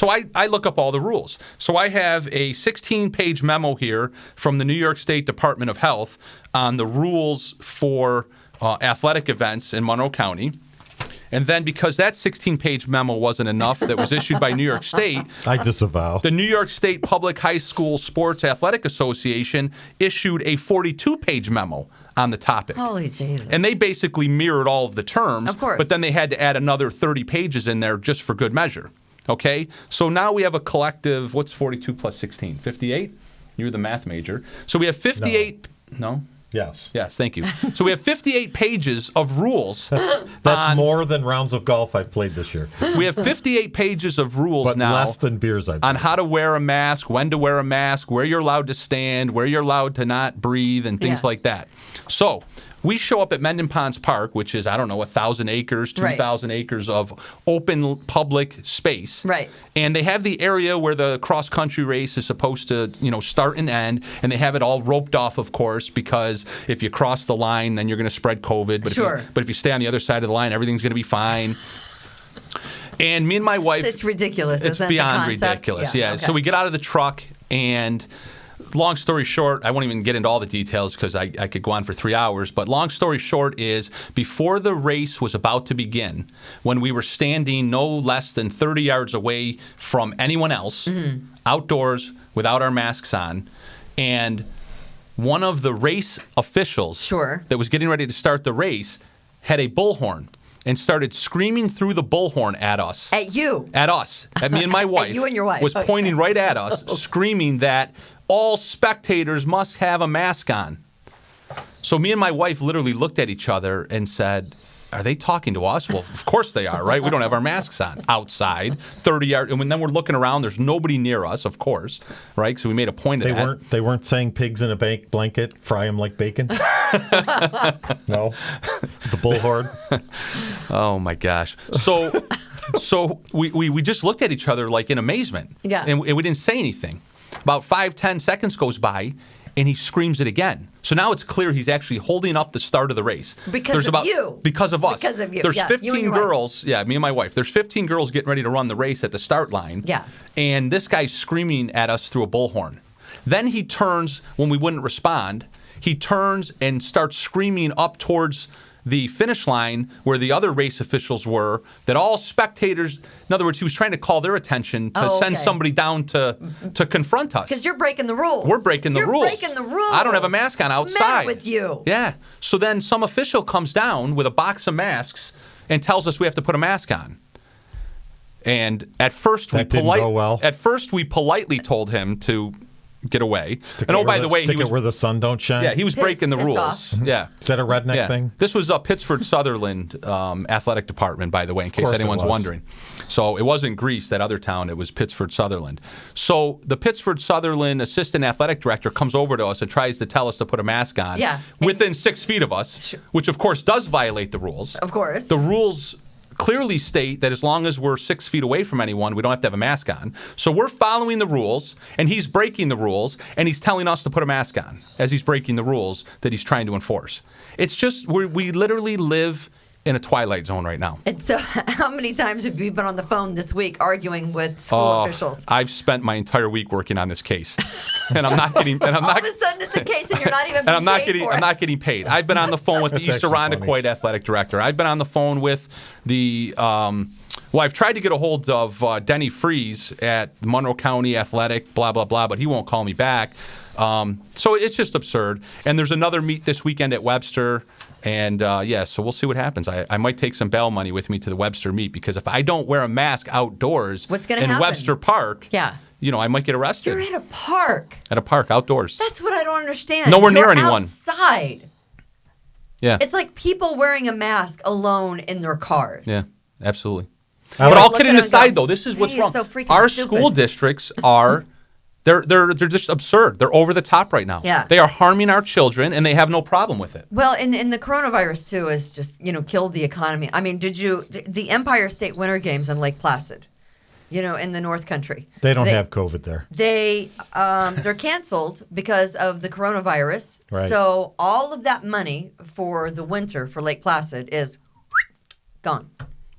I look up all the rules. So I have a 16-page memo here from the New York State Department of Health on the rules for athletic events in Monroe County. And then because that 16-page memo wasn't enough that was issued by New York State, I disavow. the New York State Public High School Sports Athletic Association issued a 42-page memo on the topic. Holy Jesus. And they basically mirrored all of the terms. Of course. But then they had to add another 30 pages in there just for good measure. Okay? So now we have a collective, what's 42 plus 16? 58? You're the math major. So we have 58. No? Yes. Yes, thank you. So we have 58 pages of rules. That's more than rounds of golf I've played this year. We have 58 pages of rules But now. less than beers I've on played. how to wear a mask, when to wear a mask, where you're allowed to stand, where you're allowed to not breathe, and things Yeah. like that. So we show up at Mendon Ponds Park, which is, 1,000 acres, 2,000 acres of open public space. Right. And they have the area where the cross-country race is supposed to, start and end, and they have it all roped off, of course, because if you cross the line, then you're going to spread COVID. But Sure. If you stay on the other side of the line, everything's going to be fine. And me and my wife... It's ridiculous, It's isn't it, the beyond concept? ridiculous, yeah. Okay. So we get out of the truck, and long story short, I won't even get into all the details because I could go on for 3 hours, but long story short is before the race was about to begin, when we were standing no less than 30 yards away from anyone else, outdoors, without our masks on, and one of the race officials Sure. that was getting ready to start the race had a bullhorn and started screaming through the bullhorn at us. At you. At us. At me and my wife. you and your wife. Was Okay. pointing right at us, screaming that all spectators must have a mask on. So me and my wife literally looked at each other and said, are they talking to us? Well, of course they are, right? We don't have our masks on outside, 30 yards. And then we're looking around. There's nobody near us, of course, right? So we made a point of that. They weren't saying pigs in a blanket, fry them like bacon? No? The bullhorn? Oh, my gosh. So we just looked at each other like in amazement. Yeah. And we didn't say anything. About 5-10 seconds goes by, and he screams it again. So now it's clear he's actually holding up the start of the race. Because of you. Because of us. Because of you. There's Yeah, you and 15 your wife. girls. Yeah, me and my wife. There's 15 girls getting ready to run the race at the start line. Yeah. And this guy's screaming at us through a bullhorn. Then he turns, when we wouldn't respond, he turns and starts screaming up towards the finish line where the other race officials were, that all spectators, in other words, he was trying to call their attention to send okay. somebody down to confront us. Because you're breaking the rules. We're breaking the rules. You're breaking the rules. I don't have a mask on What's the outside. matter with you? Yeah. So then some official comes down with a box of masks and tells us we have to put a mask on. And at first That didn't go well. At first we politely told him to get away. Stick And it by where the way, stick he was it where the sun don't shine? yeah, he was breaking the Piss rules. off. Yeah. Is that a redneck Yeah. thing? This was Pittsford Sutherland athletic department, by the way, in case course it anyone's was. wondering. So it wasn't Greece, that other town. It was Pittsford Sutherland. So the Pittsford Sutherland assistant athletic director comes over to us and tries to tell us to put a mask on Yeah. within 6 feet of us, which of course does violate the rules. Of course. The rules clearly state that as long as we're 6 feet away from anyone, we don't have to have a mask on. So we're following the rules, and he's breaking the rules, and he's telling us to put a mask on as he's breaking the rules that he's trying to enforce. It's just, we literally live in a twilight zone right now. And so, how many times have you been on the phone this week arguing with school officials? I've spent my entire week working on this case, and I'm not getting. And I'm All not. of a sudden, it's a case, and you're not even And being I'm not paid getting. for I'm it. not getting paid. I've been on the phone with the That's East actually Irondequoit athletic director. I've been on the phone with the. I've tried to get a hold of Denny Freeze at Monroe County Athletic, blah blah blah, but he won't call me back. So it's just absurd. And there's another meet this weekend at Webster. And so we'll see what happens. I might take some bail money with me to the Webster meet, because if I don't wear a mask outdoors What's gonna in happen? Webster Park, Yeah. I might get arrested. You're in a park. At a park outdoors. That's what I don't understand. Nowhere near You're anyone. Outside. Yeah. It's like people wearing a mask alone in their cars. Yeah, absolutely. I But like- all Look kidding at 'em aside, go, though, this is "Hey, what's you're wrong. so freaking Our stupid." school districts are they're just absurd. They're over the top right now. Yeah. They are harming our children, and they have no problem with it. Well, and the coronavirus too has just killed the economy. I mean, the Empire State Winter Games in Lake Placid, in the North Country? They don't have COVID there. They're canceled because of the coronavirus. Right. So all of that money for the winter for Lake Placid is gone.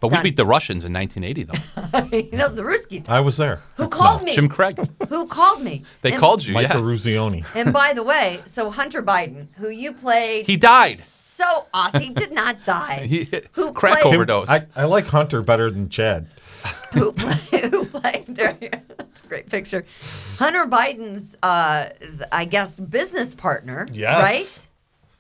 But we Done. beat the Russians in 1980, though. The Ruskies. I was there. Who called me? Jim Craig. Who called me? They And- called you, Mike yeah. Ruzioni. And by the way, so Hunter Biden, who you played, He died. So awesome. He did not die. He Who crack played- overdose. I like Hunter better than Chad. who played there. That's a great picture. Hunter Biden's, I guess, business partner, Yes. right?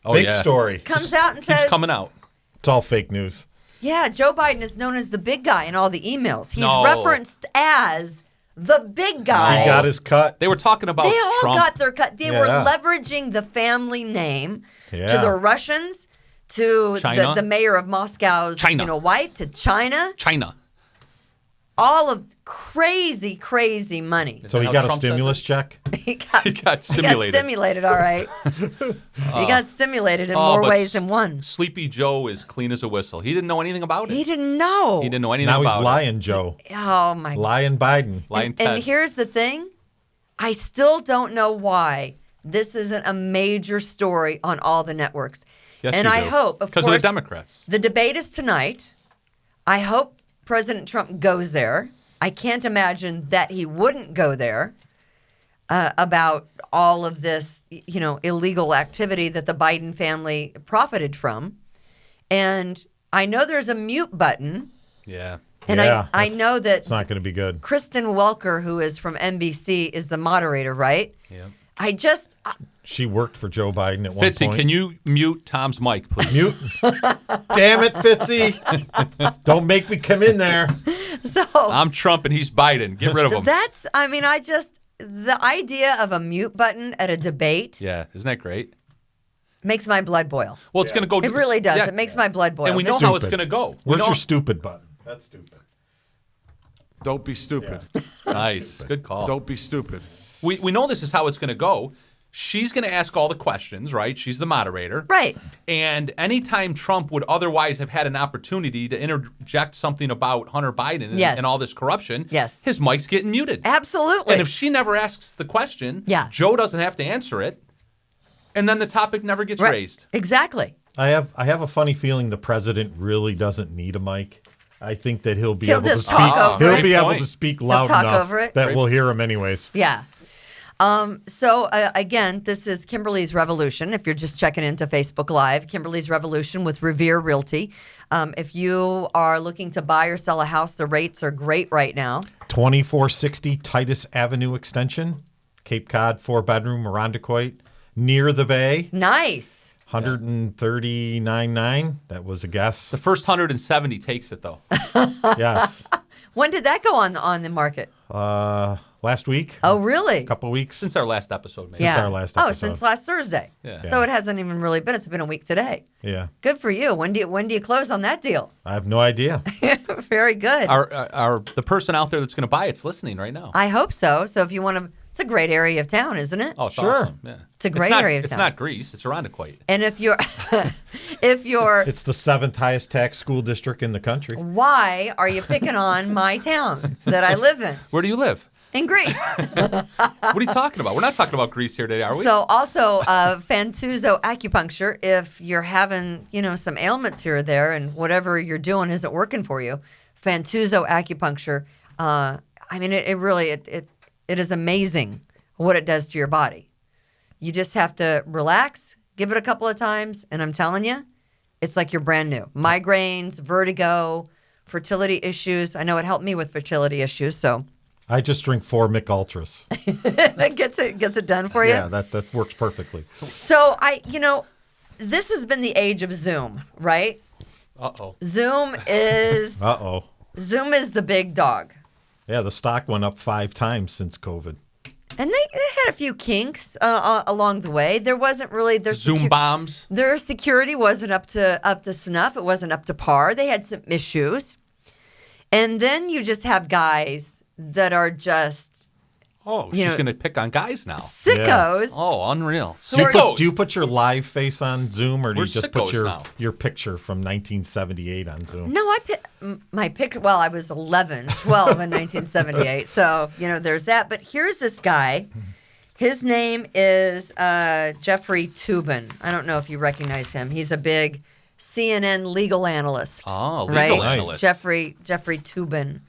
Oh, Big yeah. story. Comes out and Keeps says, coming out. It's all fake news. yeah, Joe Biden is known as the big guy in all the emails. He's No. referenced as the big guy. He got his cut. They were talking about They all Trump. got their cut. They were Yeah. leveraging the family name to Yeah. the Russians, to China. the mayor of Moscow's China. wife, to China. China. All of crazy, crazy money. So he how got a Trump says stimulus it? check? He got, He got he got stimulated. stimulated, all right. He got stimulated in Oh, more but ways than one. Sleepy Joe is clean as a whistle. He didn't know anything about it. He didn't know. He didn't know anything Now about he's lying, Joe. Oh, my God. Lying Biden. Lying And Ted. here's the thing. I still don't know why this isn't a major story on all the networks. Yes, and you I do. hope, of Because course, of the Democrats. the debate is tonight. I hope President Trump goes there. I can't imagine that he wouldn't go there about all of this, illegal activity that the Biden family profited from. And I know there's a mute button. Yeah. And Yeah, I know that It's not going to be good. Kristen Welker, who is from NBC, is the moderator, right? Yeah. She worked for Joe Biden at one Fitzy, point. can you mute Tom's mic, please? Mute? Damn it, Fitzy. Don't make me come in there. So I'm Trump and he's Biden. Get rid of him. the idea of a mute button at a debate Yeah. Isn't that great? makes my blood boil. Well, it's going to go. It really does. Yeah. It makes my blood boil. And we know This how is- it's going to go. We Where's know- your stupid button? That's stupid. Don't be stupid. Nice. Good call. Don't be stupid. We know this is how it's going to go. She's going to ask all the questions, right? She's the moderator. Right. And anytime Trump would otherwise have had an opportunity to interject something about Hunter Biden and, Yes. and all this corruption, Yes. his mic's getting muted. Absolutely. And if she never asks the question, Yeah. Joe doesn't have to answer it, and then the topic never gets Right. raised. Exactly. I have a funny feeling the president really doesn't need a mic. I think that he'll be He'll able to just speak. talk over He'll it. be Great able point. to speak loud talk enough over it. that Great we'll hear him anyways. Yeah. Again, this is Kimberly's Revolution. If you're just checking into Facebook Live, Kimberly's Revolution with Revere Realty. If you are looking to buy or sell a house, the rates are great right now. 2460 Titus Avenue Extension, Cape Cod, 4-bedroom, Irondequoit, near the bay. Nice. 139.9. That was a guess. The first 170 takes it, though. Yes. When did that go on the market? Last week. Oh, really? A couple weeks. Since our last episode, maybe. Yeah. our last Oh, episode. since last Thursday. Yeah. So it hasn't even really been. It's been a week today. Yeah. Good for you. When do you close on that deal? I have no idea. Very good. The person out there that's going to buy it's listening right now. I hope so. So if you want to, it's a great area of town, isn't it? Oh, it's Sure. awesome. Yeah. It's a great not, area of It's town. not Greece. It's Irondequoit. And if you're, It's the 7th highest tax school district in the country. why are you picking on my town that I live in? Where do you live? In Greece. What are you talking about? We're not talking about Greece here today, are we? So also Fantuzo Acupuncture, if you're having, some ailments here or there and whatever you're doing isn't working for you, Fantuzo Acupuncture, it is amazing what it does to your body. You just have to relax, give it a couple of times, and I'm telling you, it's like you're brand new. Migraines, vertigo, fertility issues. I know it helped me with fertility issues, so I just drink 4 Mick Ultras. that gets it done for you. Yeah, that works perfectly. So this has been the age of Zoom, right? Uh-oh. Zoom is Uh-oh. Zoom is the big dog. Yeah, the stock went up 5 times since COVID. And they had a few kinks along the way. There wasn't really Zoom bombs. Their security wasn't up to snuff. It wasn't up to par. They had some issues. And then you just have guys that are just Oh, she's know- going to pick on guys now. sickos. Oh, unreal. Do you, Sickos. do you put your live face on Zoom, or do We're you just sickos put your, now. your picture from 1978 on Zoom? No, my picture. Well, I was 11, 12 in 1978. So, there's that. But here's this guy. His name is Jeffrey Toobin. I don't know if you recognize him. He's a big CNN legal analyst. Oh, right? legal analyst. Jeffrey Toobin.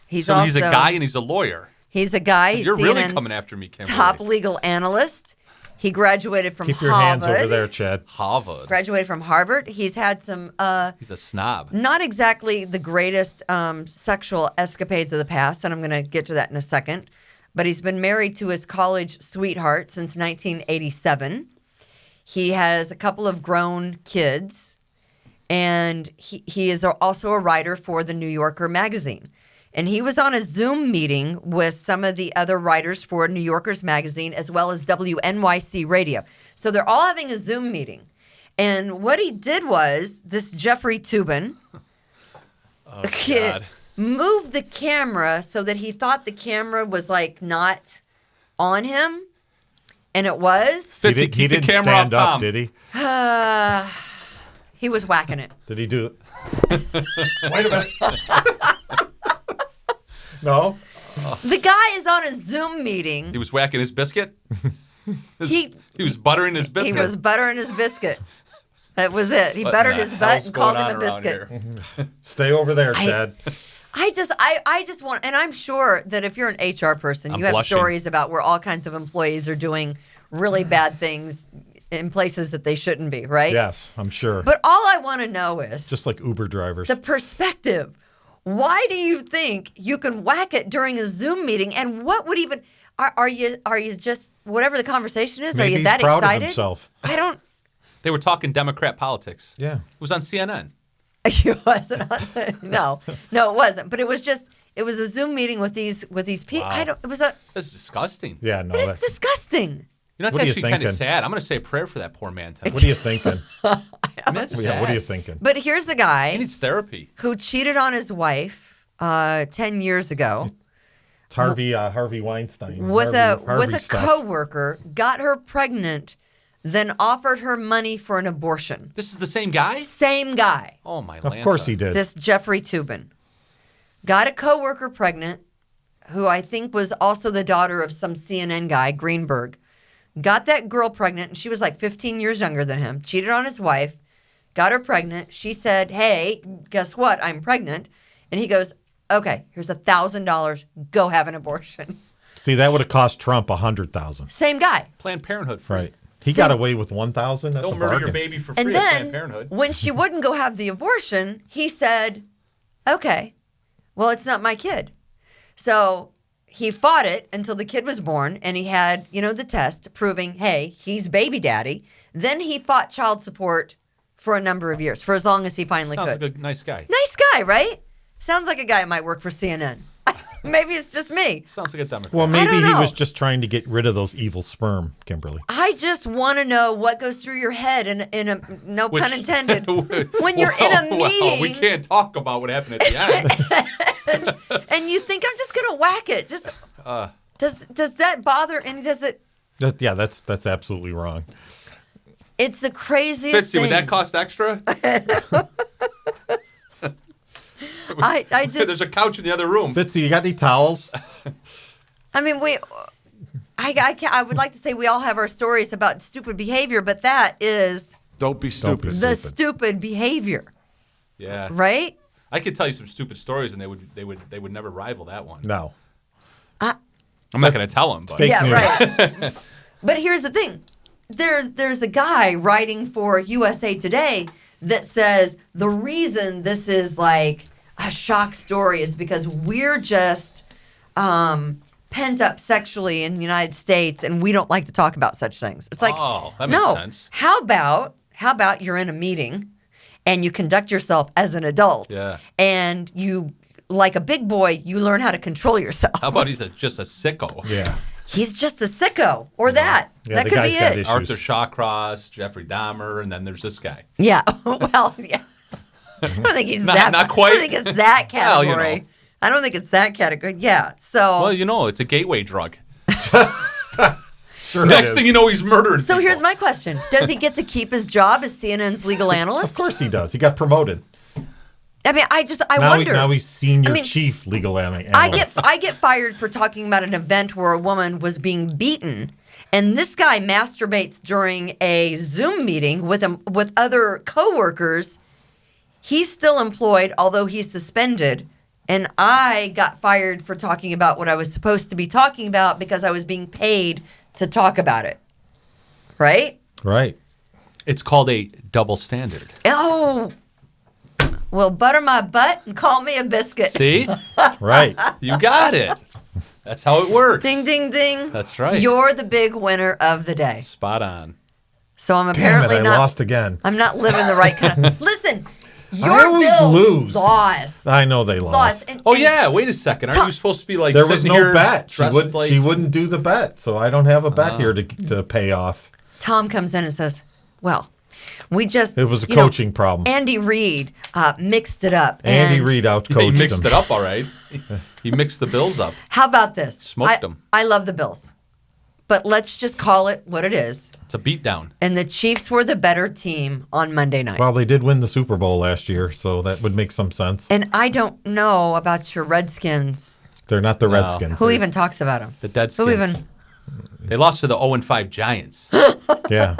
He's So also, he's a guy and he's a lawyer. He's a guy. He's You're really CNN's coming after me, Kimberly. top legal analyst. He graduated from Keep your Harvard. hands over there, Chad. Harvard. Graduated from Harvard. He's had some He's a snob. not exactly the greatest sexual escapades of the past, and I'm going to get to that in a second. But he's been married to his college sweetheart since 1987. He has a couple of grown kids, and he is also a writer for the New Yorker magazine. And he was on a Zoom meeting with some of the other writers for New Yorker's magazine, as well as WNYC radio. So they're all having a Zoom meeting. And what he did was, this Jeffrey Toobin moved the camera so that he thought the camera was like not on him. And it was. Fitzy, He keep the didn't camera stand off up, Tom. did he? He was whacking it. Did he do it? Wait a minute. No? The guy is on a Zoom meeting. He was whacking his biscuit? He was buttering his biscuit? He was buttering his biscuit. That was it. He What buttered the his butt hell's and called going him a on around biscuit. here? Stay over there, Chad. I just want, and I'm sure that if you're an HR person, I'm you have blushing. stories about where all kinds of employees are doing really bad things in places that they shouldn't be, right? Yes, I'm sure. But all I want to know is Just like Uber drivers. the perspective. Why do you think you can whack it during a Zoom meeting? And what would even are you just whatever the conversation is? Maybe are you he's that proud excited? of himself. I don't. They were talking Democrat politics. Yeah. It was on CNN. It wasn't. No, it wasn't. But it was a Zoom meeting with these people. Wow. It That's disgusting. Yeah, no. is that- disgusting. You know, What are you it's actually kind of thinking? sad. I'm going to say a prayer for that poor man tonight. What are you thinking? I mean, that's Yeah, what are you sad. thinking? But here's the He guy needs therapy. who cheated on his wife 10 years ago It's Harvey Weinstein. with Harvey a stuff. coworker, got her pregnant, then offered her money for an abortion. This is the same guy? Same guy. Oh, my Of course he did. This Jeffrey Toobin got a coworker pregnant, who I think was also the daughter of some CNN guy, Greenberg. Got that girl pregnant, and she was like 15 years younger than him. Cheated on his wife, got her pregnant. She said, "Hey, guess what? I'm pregnant." And he goes, "Okay, here's $1,000. Go have an abortion." See, that would have cost Trump $100,000. Same guy. Planned Parenthood. Free. Right. He got away with $1,000. That's a Don't murder your bargain. baby for free And at Planned then Parenthood. when she wouldn't go have the abortion, he said, "Okay, well, it's not my kid." So he fought it until the kid was born, and he had, the test proving, hey, he's baby daddy. Then he fought child support for a number of years, for as long as he finally Sounds could. like a nice guy. Nice guy, right? Sounds like a guy that might work for CNN. Maybe it's just me. Sounds like a Democrat. Well, maybe don't he know. was just trying to get rid of those evil sperm, Kimberly. I just want to know what goes through your head, in a no Which- pun intended, when you're in a Well, meeting. we can't talk about what happened at the end. And you think I'm just gonna whack it? Just Uh, does that bother? And does it? Yeah, that's absolutely wrong. It's the craziest Fitzy, thing. would that cost extra? I just. There's a couch in the other room. Fitzy, you got any towels? I mean, I would like to say we all have our stories about stupid behavior, but that is Don't be stupid. the stupid behavior, Yeah. right? I could tell you some stupid stories, and they would never rival that one. No. I'm not going to tell them, but Fake Yeah, news. right. But here's the thing. There's a guy writing for USA Today that says the reason this is like a shock story is because we're just pent up sexually in the United States and we don't like to talk about such things. It's like, Oh, that makes no. sense. How about you're in a meeting and you conduct yourself as an adult, Yeah. and you, like a big boy, you learn how to control yourself. how about he's just a sicko? Yeah. He's just a sicko, or that. Yeah, That the could guy's be got it. issues. Arthur Shawcross, Jeffrey Dahmer, and then there's this guy. Yeah. Well, yeah. I don't think he's Not- that. not quite. I don't think it's that Well, category. you know. I don't think it's that category. Yeah. So. Well, it's a gateway drug. Sure. Next thing you know, he's murdering so people. here's my question: does he get to keep his job as CNN's legal Of analyst? course he does. He got promoted. I mean, I Now, wonder. now he's senior I mean, chief legal analyst. I get fired for talking about an event where a woman was being beaten, and this guy masturbates during a Zoom meeting with other coworkers. He's still employed, although he's suspended, and I got fired for talking about what I was supposed to be talking about because I was being paid to talk about it. Right? Right. It's called a double standard. Oh. Well, butter my butt and call me a biscuit. See? Right. You got it. That's how it works. Ding, ding, ding. That's right. You're the big winner of the day. Spot on. So I'm Damn it, apparently I not. lost again. I'm not living the right kind of. Listen, Your always Bills lose. lost. I know they lost. And, Oh and yeah, wait a second. Aren't you supposed to be like There was sitting no here bet. dressed She wouldn't do the bet, so I don't have a bet here to pay off. Tom comes in and says, well, we just... It was a coaching problem. Andy Reid mixed it up. Andy Reid outcoached He mixed him. it up all right. He mixed the Bills up. How about this? Smoked them. I love the Bills, but let's just call it what it is. It's a beatdown. And the Chiefs were the better team on Monday night. Well, they did win the Super Bowl last year, so that would make some sense. And I don't know about your Redskins. They're not the Redskins. Who even talks about them? The Deadskins. Who even? They lost to the 0-5 Giants. Yeah.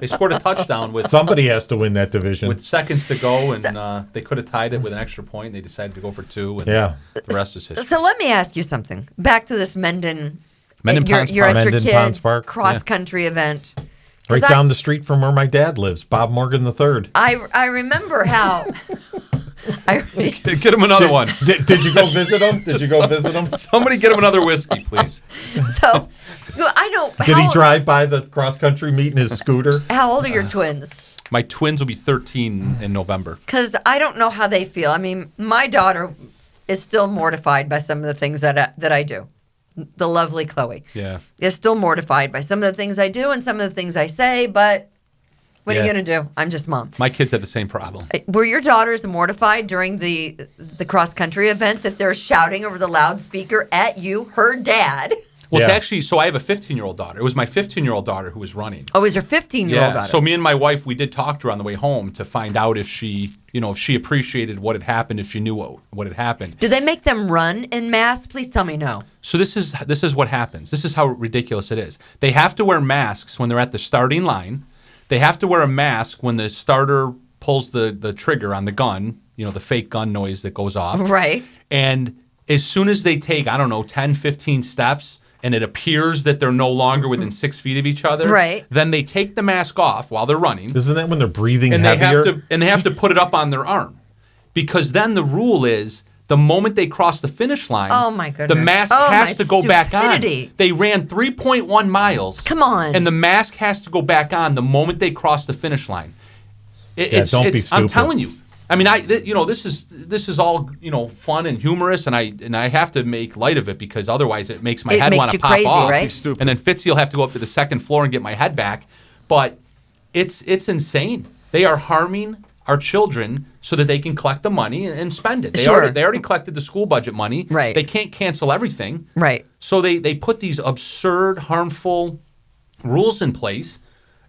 They scored a touchdown with Somebody has to win that division. with seconds to go, and they could have tied it with an extra point. They decided to go for 2, and Yeah. the rest is history. So let me ask you something. Back to this Mendon you're Ponds at Park. your Mendon Ponds kids' Park, cross-country event. Right 'Cause down the street from where my dad lives, Bob Morgan III. I remember how... Get him another one. Did you go visit him? Did you go visit him? Somebody get him another whiskey, please. So, I don't... Did he drive by the cross-country meet in his scooter? How old are your twins? My twins will be 13 in November. Because I don't know how they feel. I mean, my daughter is still mortified by some of the things that I do. The lovely Chloe Yeah. is still mortified by some of the things I do and some of the things I say, but what are you Yeah. going to do? I'm just mom. My kids have the same problem. Were your daughters mortified during the cross-country event that they're shouting over the loudspeaker at you, her dad? Well, Yeah. it's actually, so I have a 15-year-old daughter. It was my 15-year-old daughter who was running. Oh, is your 15-year-old daughter? So me and my wife, we did talk to her on the way home to find out if she, if she appreciated what had happened, if she knew what had happened. Do they make them run in mass? Please tell me no. So this is what happens. This is how ridiculous it is. They have to wear masks when they're at the starting line. They have to wear a mask when the starter pulls the trigger on the gun, the fake gun noise that goes off. Right. And as soon as they take, 10, 15 steps, and it appears that they're no longer within 6 feet of each other, Right. then they take the mask off while they're running. Isn't that when they're breathing and heavier? they have to put it up on their arm, because then the rule is the moment they cross the finish line, Oh, my goodness. the mask Oh, my has to go back on. stupidity. They ran 3.1 miles. Come on. And the mask has to go back on the moment they cross the finish line. Don't be I'm stupid. telling you. I mean, this is all fun and humorous, and I have to make light of it because otherwise it makes my It head makes want to you pop crazy, off. right? Be stupid. And then Fitzy will have to go up to the second floor and get my head back. But it's insane. They are harming our children so that they can collect the money and spend it. They Sure. already collected the school budget money. Right. They can't cancel everything. Right. So they put these absurd, harmful rules in place,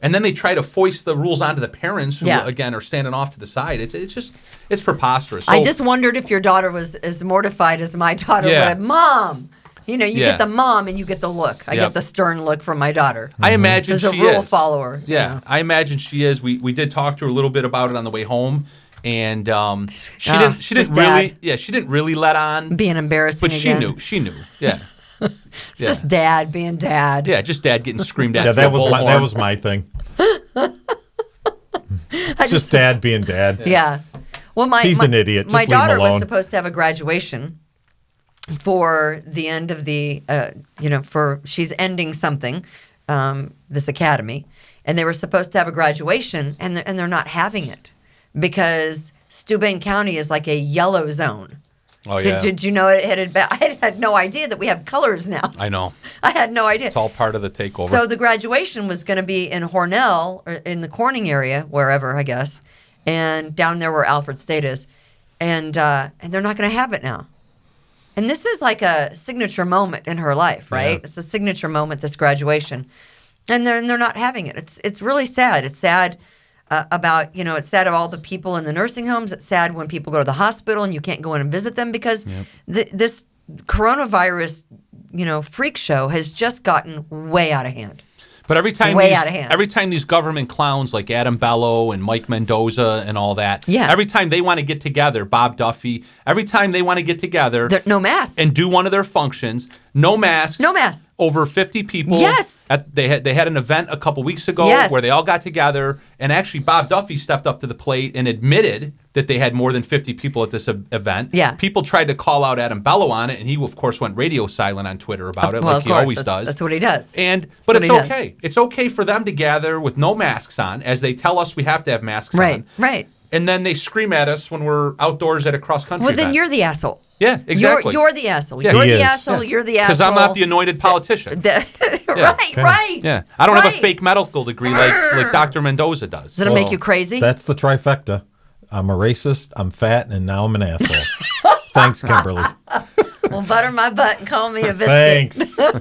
and then they try to foist the rules onto the parents who, Yeah. again, are standing off to the side. It's preposterous. So, I just wondered if your daughter was as mortified as my daughter Yeah. would. Mom! You Yeah. get the mom and you get the look. I Yep. get the stern look from my daughter. I imagine As a she rule is. follower. you Yeah, know. I imagine she is. We did talk to her a little bit about it on the way home, and she Oh, didn't it's just really dad. she didn't really let on, Being embarrassing but again. she knew. Yeah. It's Yeah. just dad being dad. Yeah, just dad getting screamed at. Yeah, through a that was bullhorn. my thing. I Just dad being dad. Yeah. Well, He's an idiot. Just My leave him daughter was alone. supposed to have a graduation for the end of the, she's ending something, this academy, and they were supposed to have a graduation, and they're not having it because Toobin County is like a yellow zone. Oh yeah, Did you know it had been? I had no idea that we have colors now. I know. I had no idea. It's all part of the takeover. So the graduation was going to be in Hornell, or in the Corning area, wherever I guess, and down there where Alfred State is, and they're not going to have it now. And this is like a signature moment in her life, right? Yeah. It's the signature moment, this graduation, and they're not having it. It's really sad. It's sad about it's sad of all the people in the nursing homes. It's sad when people go to the hospital and you can't go in and visit them because this coronavirus freak show has just gotten way out of hand. But every time Out of hand. every time these government clowns like Adam Bello and Mike Mendoza and all that, Yeah. every time they want to get together, Bob Duffy, every time they want to get together No masks. and do one of their functions, no mask, No masks. over 50 people. Yes. They had an event a couple weeks ago Yes. where they all got together, and actually Bob Duffy stepped up to the plate and admitted that they had more than 50 people at this event. Yeah. People tried to call out Adam Bello on it, and he of course went radio silent on Twitter about it, like he always does. That's what he does. But what it's he does. okay. It's okay for them to gather with no masks on, as they tell us we have to have masks on. Right. and then they scream at us when we're outdoors at a cross-country Well, then event. you're the asshole. Yeah, exactly. You're the asshole. Yeah. You're He the is. asshole. You're the asshole. Because I'm not the anointed politician. Right. Yeah, I don't have a Right. fake medical degree like Dr. Mendoza does. Does it make you crazy? That's the trifecta. I'm a racist, I'm fat, and now I'm an asshole. Thanks, Kimberly. Well, butter my butt and call me a biscuit. Thanks. All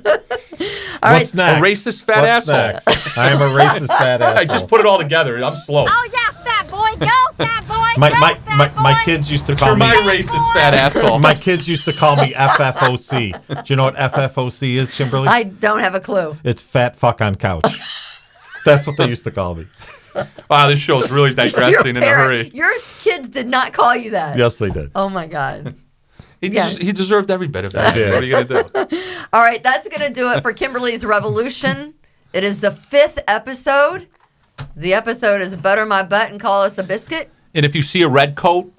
right. What's next? A racist fat What's asshole. Next? I am a racist fat asshole. I just put it all together. I'm slow. Oh yeah, fat boy, go, fat boy, my, go, my, fat boy. my kids used to call You're me my racist fat asshole. my kids used to call me FFOC. Do you know what FFOC is, Kimberly? I don't have a clue. It's fat fuck on couch. That's what they used to call me. Wow, this show's really digressing in a hurry. Your kids did not call you that. Yes, they did. Oh my God. He deserved every bit of that. did. What are you going to do? All right, that's going to do it for Kimberly's Revolution. It is the 5th episode. The episode is Butter My Butt and Call Us a Biscuit. And if you see a red coat,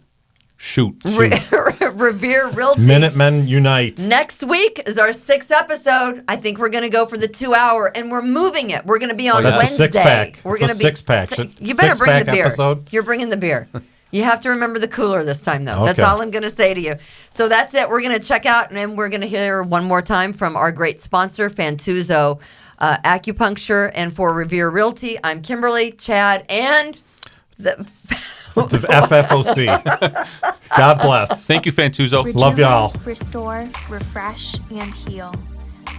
shoot. Revere Realty. Minutemen unite. Next week is our 6th episode. I think we're going to go for the 2 hour, and we're moving it. We're going to be on That's Wednesday. a six-pack. We're It's going a to be six-pack. You better bring the Six-pack beer. episode? You're bringing the beer. You have to remember the cooler this time, though. That's Okay. all I'm going to say to you. So that's it. We're going to check out, and then we're going to hear one more time from our great sponsor, Fantuzo Acupuncture. And for Revere Realty, I'm Kimberly, Chad, and the FFOC. God bless. Thank you, Fantuzo. Love y'all. Restore, refresh, and heal.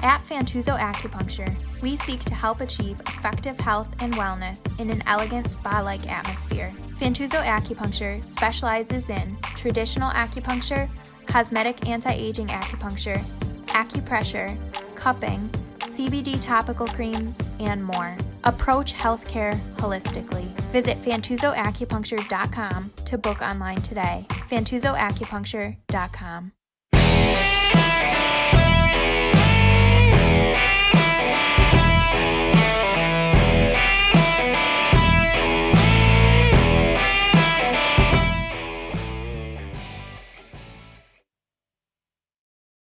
At Fantuzo Acupuncture, we seek to help achieve effective health and wellness in an elegant spa-like atmosphere. Fantuzo Acupuncture specializes in traditional acupuncture, cosmetic anti-aging acupuncture, acupressure, cupping, CBD topical creams, and more. Approach healthcare holistically. Visit FantuzoAcupuncture.com to book online today. FantuzoAcupuncture.com.